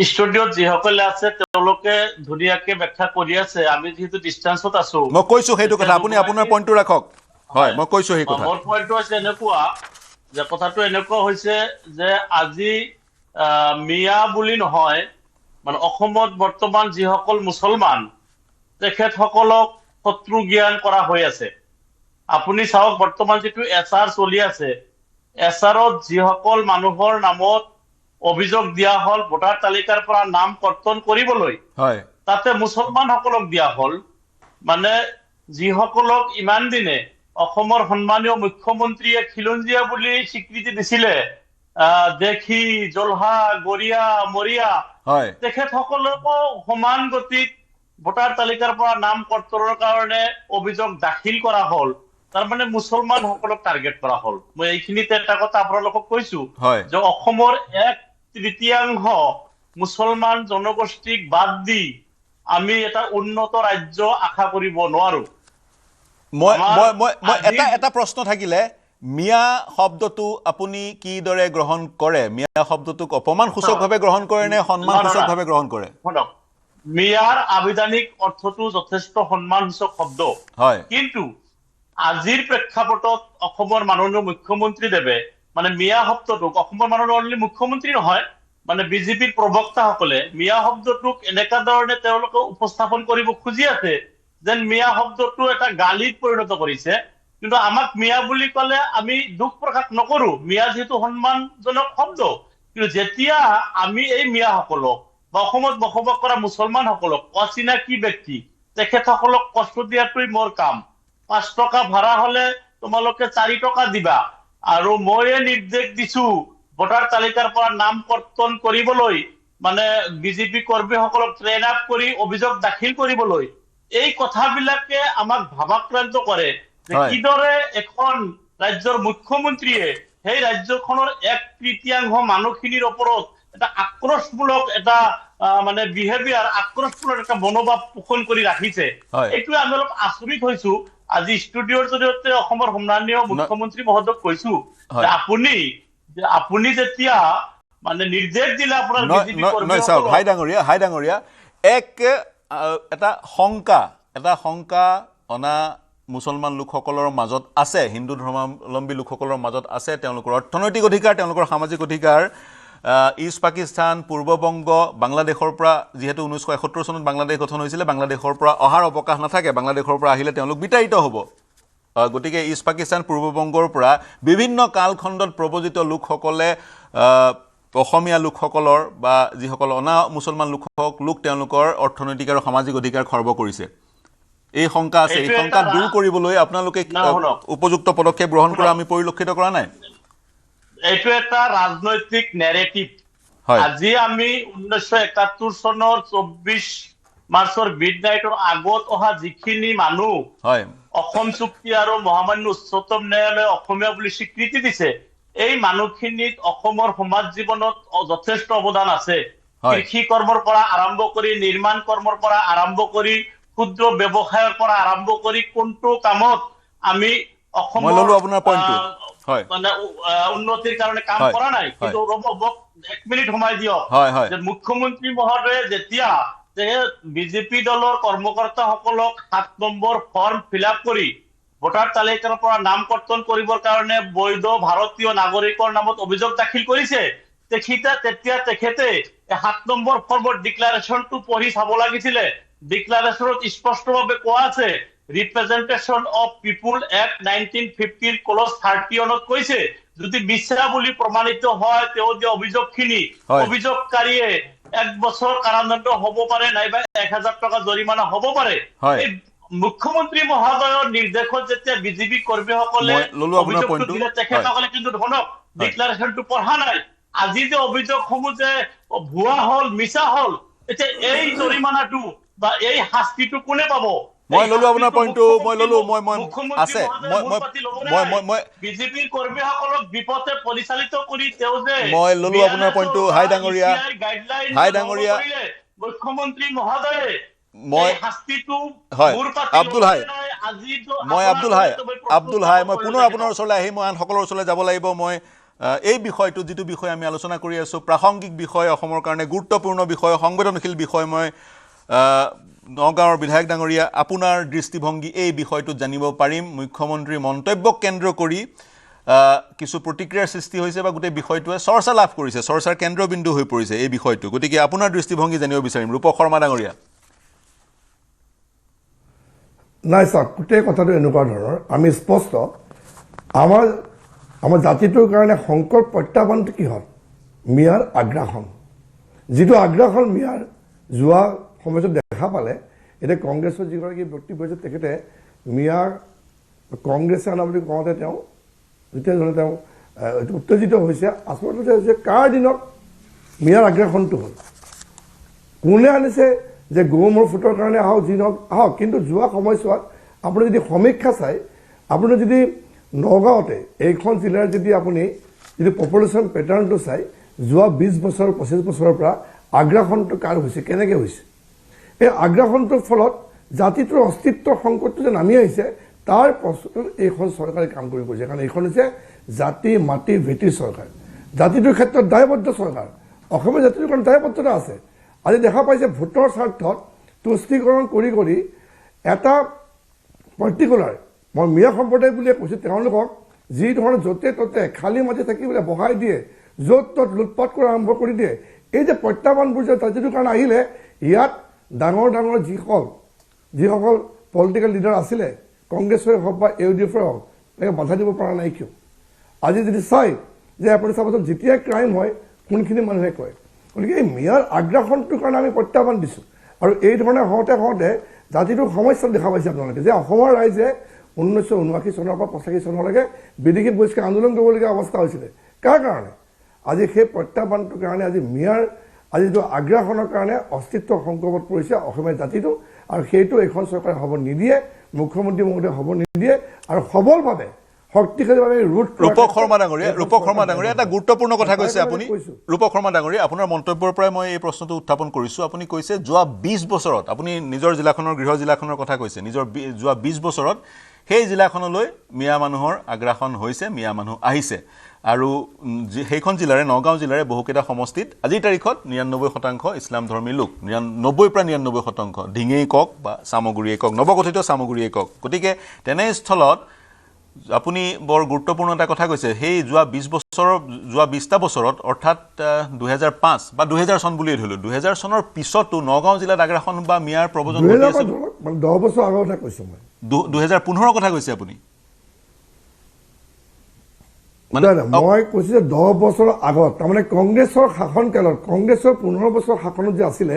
ষ্টুডিঅ'ত যিসকলে আছে তেওঁলোকে ধুনীয়াকে ব্যাখ্যা কৰি আছে আমি যিহেতু ডিষ্টেঞ্চত আছো মই কৈছো সেইটো কথা আপুনি আপোনাৰ পইণ্টটো ৰাখক হয় মই কৈছো সেই কথা মোৰ পইণ্টটো হৈছে এনেকুৱা যে কথাটো এনেকুৱা হৈছে যে আজি মিয়া বুলি নহয় মানে অসমত বৰ্তমান যিসকল মুছলমান তেখেতসকলক শত্ৰু জ্ঞান কৰা হৈ আছে আপুনি চাওক বৰ্তমান যিটো এছআৰ চলি আছে এছআৰত যিসকল মানুহৰ নামত অভিযোগ দিয়া হল ভোটাৰ তালিকাৰ পৰা নাম কৰ্তন কৰিবলৈ হয় তাতে মুছলমানসকলক দিয়া হল মানে যিসকলক ইমান দিনে অসমৰ সন্মানীয় মুখ্যমন্ত্ৰীয়ে খিলঞ্জীয়া বুলি স্বীকৃতি দিছিলে দেখি জলহা গৰিয়া মৰিয়া তেখেতসকলকো সমান গতিত ভোটাৰ তালিকাৰ পৰা নাম কৰ্তনৰ কাৰণে অভিযোগ দাখিল কৰা হল তাৰমানে মুছলমানসকলক টাৰ্গেট কৰা হল মই এইখিনিতে এটা কথা আপোনালোকক কৈছো যে অসমৰ 1/3 মুছলমান জনগোষ্ঠীক বাদ দি আমি এটা উন্নত ৰাজ্য আশা কৰিব নোৱাৰো এটা প্ৰশ্ন থাকিলে মিয়া শব্দটো আপুনি কিদৰে গ্ৰহণ কৰে মিয়া শব্দটোক অপমানসূচকভাৱে গ্ৰহণ কৰে নে সন্মানসূচকভাৱে গ্ৰহণ কৰে মিয়াৰ আবিধানিক অৰ্থটো যথেষ্ট সন্মানসূচক শব্দ কিন্তু আজিৰ প্ৰেক্ষাপটত অসমৰ মাননীয় মুখ্যমন্ত্ৰীদেৱে মানে মিয়া শব্দটোক অসমৰ মাননীয় অনলি মুখ্যমন্ত্ৰী নহয় মানে বিজেপিৰ প্ৰবক্তাসকলে মিয়া শব্দটোক এনেকা ধৰণে তেওঁলোকে উপস্থাপন কৰিব খুজি আছে যেন মিয়া শব্দটো এটা গালিত পৰিণত কৰিছে কিন্তু আমাক মিয়া বুলি ক'লে আমি দুখ প্ৰকাশ নকৰো মিয়া যেহেতু সন্মানজনক শব্দ কিন্তু যেতিয়া আমি এই মিয়াসকলক বা অসমত বসবাস কৰা মুছলমানসকলক অচিনাকি ব্যক্তি তেখেতসকলক কষ্ট দিয়াটোই মোৰ কাম 5 টকা ভাড়া হলে তোমালোকে 4 টকা দিবা আৰু ময়ে নিৰ্দেশ দিছো ভোটাৰ তালিকাৰ পৰা নাম কৰ্তন কৰিবলৈ মানে বিজেপি কৰ্মীসকলক ট্ৰেইন আপ কৰি অভিযোগ দাখিল কৰিবলৈ এই কথাবিলাকে আমাক ভাবাক্ৰান্ত কৰে যে কিদৰে এখন ৰাজ্যৰ মুখ্যমন্ত্ৰীয়ে সেই ৰাজ্যখনৰ 1/3 মানুহখিনিৰ ওপৰত এটা আক্ৰোশমূলক এটা মানে বিহেভিয়াৰ আক্ৰোশমূলক এটা মনোভাৱ পোষণ কৰি ৰাখিছে এইটোৱে আমি অলপ আচৰিত হৈছো আজি ষ্টুডিঅ'ৰ জৰিয়তে অসমৰ সন্মানীয় মুখ্যমন্ত্ৰী মহোদয়ক কৈছো যে আপুনি যেতিয়া মানে নিৰ্দেশ দিলে আপোনাৰ হাই ডাঙৰীয়া এটা শংকা অনা মুছলমান লোকসকলৰ মাজত আছে হিন্দু ধৰ্মাৱলম্বী লোকসকলৰ মাজত আছে তেওঁলোকৰ অৰ্থনৈতিক অধিকাৰ তেওঁলোকৰ সামাজিক অধিকাৰ ইষ্ট পাকিস্তান পূৰ্ববংগ বাংলাদেশৰ পৰা যিহেতু 1971 চনত বাংলাদেশ গঠন হৈছিলে বাংলাদেশৰ পৰা অহাৰ অৱকাশ নাথাকে বাংলাদেশৰ পৰা আহিলে তেওঁলোক বিতাড়িত হ'ব গতিকে ইষ্ট পাকিস্তান পূৰ্ববংগৰ পৰা বিভিন্ন কালখণ্ডত প্ৰব্ৰজিত লোকসকলে অসমীয়া লোকসকলৰ বা যিসকল অনা মুছলমান লোক তেওঁলোকৰ অৰ্থনৈতিক আৰু সামাজিক অধিকাৰ খৰ্ব কৰিছে এই শংকা আছে এই শংকা দূৰ কৰিবলৈ আপোনালোকে উপযুক্ত পদক্ষেপ গ্ৰহণ কৰা আমি পৰিলক্ষিত কৰা নাই এইটো এটা ৰাজনৈতিক নেৰেটিভ আজি আমি 1971 চনৰ 24 মাৰ্চৰ মিডনাইটৰ আগত অহা যিখিনি মানুহ অসম চুক্তি আৰু মহামান্য উচ্চতম ন্যায়ালয়ে অসমীয়া বুলি স্বীকৃতি দিছে, এই মানুহখিনিত অসমৰ সমাজ জীৱনত যথেষ্ট অৱদান আছে। কৃষি কৰ্মৰ পৰা আৰম্ভ কৰি, নিৰ্মাণ কৰ্মৰ পৰা আৰম্ভ কৰি, ক্ষুদ্ৰ ব্যৱসায়ৰ পৰা আৰম্ভ কৰি কোনটো কামত আমি অসমৰ মানে উন্নতিৰ কাৰণে কাম কৰা নাই। কিন্তু এক মিনিট সময় দিয়ক, যে মুখ্যমন্ত্ৰী মহোদয়ে যেতিয়া বিজেপি দলৰ কৰ্মকৰ্তাসকলক 7 নম্বৰ ফৰ্ম ফিল-আপ কৰি ভোটাৰ তালিকাৰ পৰা নাম কৰ্তন কৰিবৰ কাৰণে বৈধ ভাৰতীয় নাগৰিকৰ নামত অভিযোগ দাখিল কৰিছে, তেতিয়া তেখেতে 7 নম্বৰ ফৰ্মৰ ডিক্লাৰেশ্যনটো পঢ়ি চাব লাগিছিলে। ডিক্লাৰেশ্যনত স্পষ্টভাৱে কোৱা আছে, ৰিপ্ৰেজেন্টেশ্যন অফ পিপুল এক্ট 1950 ক্লজ 31 কৈছে যদি মিছা বুলি প্ৰমাণিত হয় তেওঁ যে অভিযোগখিনি অভিযোগকাৰীয়ে 1 বছৰ কাৰাদণ্ড হ'ব পাৰে, নাইবা 1000 টকা জৰিমনা হ'ব পাৰে। এই মুখ্যমন্ত্ৰী মহোদয়ৰ নিৰ্দেশত যেতিয়া বিজেপি কৰ্মীসকলে অভিযোগটো দিলে, তেখেতসকলে কিন্তু ধনক ডিক্লাৰেশ্যনটো পঢ়া নাই। আজি যে অভিযোগসমূহ যে ভুৱা হ'ল, মিছা হ'ল, এতিয়া এই জৰিমনাটো বা এই শাস্তিটো কোনে পাব? মই ললো আপোনাৰ পইণ্টটো, মই ললো, আছে বিজেপিৰ কৰ্মীসকলক বিপথে পৰিচালিত কৰি তেওঁ যে মই ললো আপোনাৰ পইণ্টটো। হাই ডাঙৰীয়া, মুখ্যমন্ত্ৰী মহোদয়ে মই আব্দুল হাই, মই পুনৰ আপোনাৰ ওচৰলৈ আহি মই আনসকলৰ ওচৰলৈ যাব লাগিব। মই এই বিষয়টো, যিটো বিষয় আমি আলোচনা কৰি আছোঁ, প্ৰাসংগিক বিষয়, অসমৰ কাৰণে গুৰুত্বপূৰ্ণ বিষয়, সংবেদনশীল বিষয়, মই নগাঁৱৰ বিধায়ক ডাঙৰীয়া আপোনাৰ দৃষ্টিভংগী এই বিষয়টোত জানিব পাৰিম। মুখ্যমন্ত্ৰীৰ মন্তব্যক কেন্দ্ৰ কৰি কিছু প্ৰতিক্ৰিয়াৰ সৃষ্টি হৈছে বা গোটেই বিষয়টোৱে চৰ্চা লাভ কৰিছে, চৰ্চাৰ কেন্দ্ৰবিন্দু হৈ পৰিছে এই বিষয়টো। গতিকে আপোনাৰ দৃষ্টিভংগী জানিব বিচাৰিম। ৰূপক শৰ্মা ডাঙৰীয়া। নাই ছাৰ, গোটেই কথাটো এনেকুৱা ধৰণৰ, আমি স্পষ্ট আমাৰ জাতিটোৰ কাৰণে সংকট প্ৰত্যাহ্বানটো কিহত? মিয়াৰ আগ্ৰাসন। যিটো আগ্ৰাসন মিয়াৰ যোৱা সময়ত দেখা পালে, এতিয়া কংগ্ৰেছৰ যিগৰাকী ব্যক্তি বহিছে তেখেতে মিয়াৰ কংগ্ৰেছে অনা বুলি কওঁতে তেওঁ যেতিয়া তেওঁ উত্তেজিত হৈছে, আচলতে যে কাৰ দিনত মিয়াৰ আগ্ৰাসনটো হ'ল, কোনে আনিছে যে গৌমৰ ফুটৰ কাৰণে আহক, যি নহওক আহক। কিন্তু যোৱা সময়ছোৱাত আপুনি যদি সমীক্ষা চায়, আপুনি যদি নগাঁৱতে এইখন জিলাৰ যদি আপুনি যদি পপুলেশ্যন পেটাৰ্ণটো চায়, যোৱা 20 বছৰ 25 বছৰৰ পৰা আগ্ৰাসনটো কাৰ হৈছে, কেনেকৈ হৈছে? এই আগ্ৰাসনটোৰ ফলত জাতিটোৰ অস্তিত্বৰ সংকটটো যে নামি আহিছে, তাৰ প্ৰস্তুত এইখন চৰকাৰে কাম কৰি কৰিছে। কাৰণ এইখন হৈছে জাতি মাটি ভেটিৰ চৰকাৰ, জাতিটোৰ ক্ষেত্ৰত দায়বদ্ধ চৰকাৰ। অসমীয়া জাতিটোৰ কাৰণে দায়বদ্ধতা আছে। আজি দেখা পাইছে ভোটৰ স্বাৰ্থত তুষ্টিকৰণ কৰি কৰি এটা পাৰ্টিকুলাৰ, মই মিয়া সম্প্ৰদায় বুলিয়ে কৈছোঁ, তেওঁলোকক যি ধৰণে য'তে ত'তে খালী মাটি থাকিবলৈ বহাই দিয়ে, য'ত ত'ত লুটপাট কৰা আৰম্ভ কৰি দিয়ে। এই যে প্ৰত্যাহ্বানবোৰ যে জাতিটোৰ কাৰণে আহিলে, ইয়াত ডাঙৰ ডাঙৰ যিসকল পলিটিকেল লিডাৰ আছিলে, কংগ্ৰেছৰে হওক বা UDFৰে হওক, তেনেকৈ বাধা দিব পৰা নাই কিয়? আজি যদি চাই যে আপুনি চাবচোন, যেতিয়াই ক্ৰাইম হয় কোনখিনি মানুহে কয়। গতিকে এই মিয়াৰ আগ্ৰাসনটোৰ কাৰণে আমি প্ৰত্যাহ্বান দিছোঁ। আৰু এই ধৰণে হওঁতে জাতিটোৰ সমস্যা দেখা পাইছে আপোনালোকে, যে অসমৰ ৰাইজে 1979 চনৰ পৰা 85 চনলৈকে বিদেশী বহিষ্কাৰ আন্দোলন কৰিবলগীয়া অৱস্থা হৈছিলে। কাৰ কাৰণে? আজি সেই প্ৰত্যাহ্বানটোৰ কাৰণে আজি মিয়াৰ যিটো আগ্ৰাসনৰ কাৰণে অস্তিত্ব সংকটত পৰিছে অসমীয়া জাতিটো। আৰু সেইটো এইখন চৰকাৰে হ'ব নিদিয়ে, মুখ্যমন্ত্ৰী মহোদয়ে হ'ব নিদিয়ে। আৰু সবলভাৱে শক্তিশালীভাৱে ৰূপক শৰ্মা ডাঙৰীয়া এটা গুৰুত্বপূৰ্ণ কথা কৈছে আপুনি। ৰূপক শৰ্মা ডাঙৰীয়া, আপোনাৰ মন্তব্যৰ পৰাই মই এই প্ৰশ্নটো উত্থাপন কৰিছোঁ। আপুনি কৈছে যোৱা 20 বছৰত, আপুনি নিজৰ জিলাখনৰ গৃহ জিলাখনৰ কথা কৈছে, যোৱা 20 বছৰত সেই জিলাখনলৈ মিয়া মানুহৰ আগ্ৰাসন হৈছে, মিয়া মানুহ আহিছে। আৰু সেইখন জিলাৰে, নগাঁও জিলাৰে বহুকেইটা সমষ্টিত আজিৰ তাৰিখত 99% ইছলাম ধৰ্মী লোক, 90 পৰা 99%, ঢিঙেই কওক বা চামগুৰিয়েই কওক, নৱগঠিত চামগুৰিয়েই কওক। গতিকে তেনেস্থলত আপুনি বৰ গুৰুত্বপূৰ্ণ এটা কথা কৈছে। সেই যোৱা 20টা বছৰত, অৰ্থাৎ 2005 বা 2000 চন বুলিয়ে ধৰিলোঁ, 2000 চনৰ পিছতো নগাঁও জিলাত আগ্ৰাসন বা মিয়াৰ প্ৰৱজন ঘটি আছে। 10 বছৰ আগৰ কথা কৈছোঁ মই, 2015 কথা কৈছে আপুনি। মই কৈছোঁ যে 10 বছৰ আগত, তাৰমানে কংগ্ৰেছৰ শাসনকালত, কংগ্ৰেছৰ 15 বছৰ শাসনত যে আছিলে,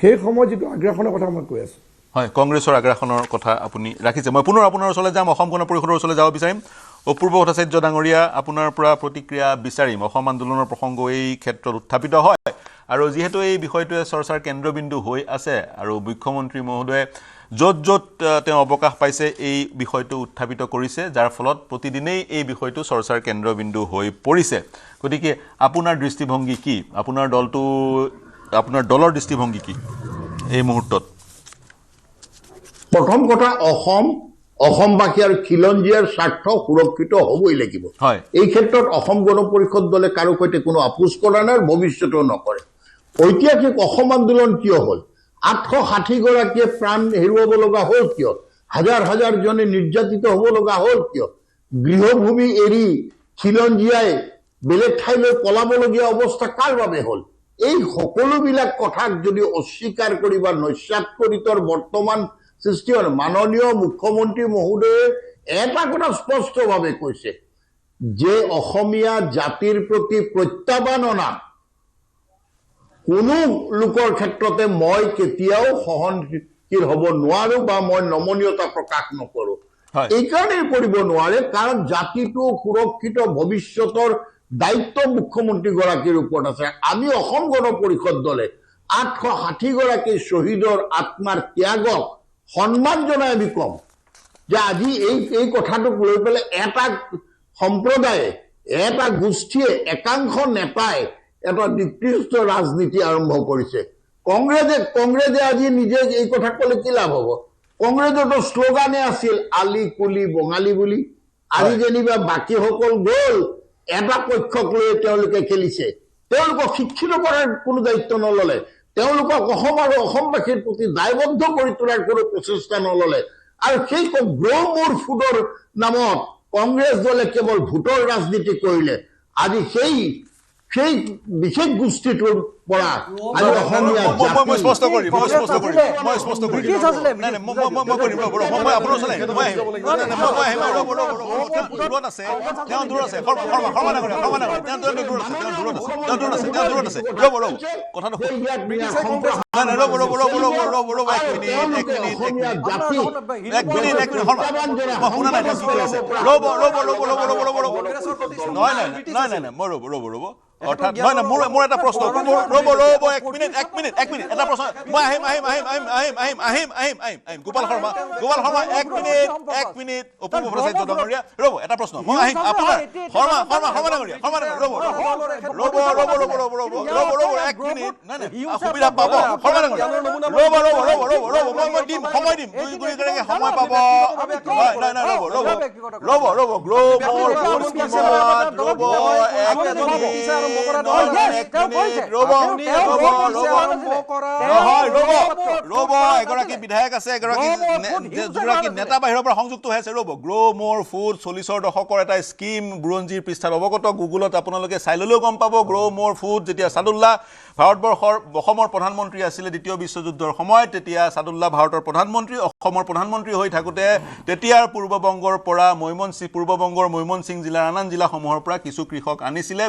সেই সময়ত যিটো আগ্ৰাসনৰ কথা মই কৈ আছোঁ। হয়, কংগ্ৰেছৰ আগ্ৰাসনৰ কথা আপুনি ৰাখিছে। মই পুনৰ আপোনাৰ ওচৰলৈ যাম, অসম গণ পৰিষদৰ ওচৰলৈ যাব বিচাৰিম। অপূৰ্ব ভট্টাচাৰ্য ডাঙৰীয়া আপোনাৰ পৰা প্ৰতিক্ৰিয়া বিচাৰিম অসম আন্দোলনৰ প্ৰসংগ এই ক্ষেত্ৰত উত্থাপিত হয় আৰু যিহেতু এই বিষয়টোৱে চৰ্চাৰ কেন্দ্ৰবিন্দু হৈ আছে আৰু মুখ্যমন্ত্ৰী মহোদয়ে য'ত য'ত তেওঁ অৱকাশ পাইছে এই বিষয়টো উত্থাপিত কৰিছে যাৰ ফলত প্ৰতিদিনেই এই বিষয়টো চৰ্চাৰ কেন্দ্ৰবিন্দু হৈ পৰিছে গতিকে আপোনাৰ দৃষ্টিভংগী কি আপোনাৰ দলৰ দৃষ্টিভংগী কি এই মুহূৰ্তত প্ৰথম কথা অসমবাসী আৰু খিলঞ্জীয়াৰ স্বাৰ্থ সুৰক্ষিত হ'বই লাগিব এই ক্ষেত্ৰত অসম গণ পৰিষদ দলে কাৰো সৈতে কোনো আপোচ কৰা নাই ভৱিষ্যতেও নকৰে ঐতিহাসিক অসম আন্দোলন কিয় হ'ল 860 গৰাকীয়ে প্ৰাণ হেৰুৱাব লগা হ'ল কিয় হাজাৰ হাজাৰ জনে নিৰ্যাতিত হ'ব লগা হ'ল কিয় গৃহভূমি এৰি খিলঞ্জীয়াই বেলেগ ঠাইলৈ পলাবলগীয়া অৱস্থা কাৰ বাবে হ'ল এই সকলোবিলাক কথাক যদি অস্বীকাৰ কৰি বা নস্যাৎকৰিতৰ বৰ্তমান সৃষ্টি হ'ল মাননীয় মুখ্যমন্ত্ৰী মহোদয়ে এটা কথা স্পষ্টভাৱে কৈছে যে অসমীয়া জাতিৰ প্ৰতি প্ৰত্যাহ্বান অনা কোনো লোকৰ ক্ষেত্ৰতে মই কেতিয়াও সহনশীল হ'ব নোৱাৰো বা মই নমনীয়তা প্ৰকাশ নকৰো এইকাৰণে কৰিব নোৱাৰে কাৰণ জাতিটো সুৰক্ষিত ভৱিষ্যতৰ দায়িত্ব মুখ্যমন্ত্ৰী গৰাকীৰ ওপৰত আছে আমি অসম গণ পৰিষদ দলে 860 গৰাকী শ্বহীদৰ আত্মাৰ ত্যাগক সন্মান জনাই আমি কম যে আজি এই কথাটোক লৈ পেলাই এটা সম্প্ৰদায়ে এটা গোষ্ঠীয়ে একাংশ নেতাই এটা নিকৃষ্ট ৰাজনীতি আৰম্ভ কৰিছে কংগ্ৰেছে আজি নিজে এই কথা ক'লে কি লাভ হ'ব কংগ্ৰেছৰ শ্লোগানে আছিল আলি কুলি বঙালী বুলি আজি যেনিবা বাকীসকল গ'ল এটা পক্ষক লৈ তেওঁলোকে খেলিছে তেওঁলোকক শিক্ষিত কৰাৰ কোনো দায়িত্ব নললে তেওঁলোকক অসম আৰু অসমবাসীৰ প্ৰতি দায়বদ্ধ কৰি তোলাৰ কোনো প্ৰচেষ্টা নললে আৰু সেই গ্ৰ' মোৰ ফুডৰ নামত কংগ্ৰেছ দলে কেৱল ভোটৰ ৰাজনীতি কৰিলে আজি সেই বিশেষ গোষ্ঠীটোৰ পৰা আজি অসমীয়া মই স্পষ্ট কৰিম ৰ'ব অৰ্থাৎ মোৰ এটা প্ৰশ্ন ৰ'ব এক মিনিট এটা প্ৰশ্ন মই আহিম গোপাল শৰ্মা এক মিনিট অপূৰ্ব ভট্টাচাৰ্য ডাঙৰীয়া ৰ'ব এটা প্ৰশ্ন মই আহিম আপোনাৰ শৰ্মা ডাঙৰীয়া ৰ'ব এক মিনিট সুবিধা পাব শৰ্মা ডাঙৰীয়া ৰ'ব মই দিম সময় দিম দুইগৰাকীয়ে সময় পাব ৰ'ব এগৰাকী বিধায়ক আছে এগৰাকী নেতা বাহিৰৰ পৰা সংযুক্ত হৈ আছে ৰ'ব গ্ৰ' মোৰ ফুড 40ৰ দশকৰ এটা স্কিম বুৰঞ্জীৰ পৃষ্ঠাত অৱগত গুগলত আপোনালোকে চাই ল'লেও গম পাব গ্ৰ' মোৰ ফুড যেতিয়া ছাদুল্লাহ অসমৰ প্ৰধানমন্ত্ৰী আছিলে দ্বিতীয় বিশ্বযুদ্ধৰ সময়ত তেতিয়া ছাদুল্লাহ ভাৰতৰ প্ৰধানমন্ত্ৰী অসমৰ প্ৰধানমন্ত্ৰী হৈ থাকোঁতে তেতিয়াৰ পূৰ্ববংগৰ পৰা পূৰ্ববংগৰ মৈমনসিং জিলাৰ আন জিলাসমূহৰ পৰা কিছু কৃষক আনিছিলে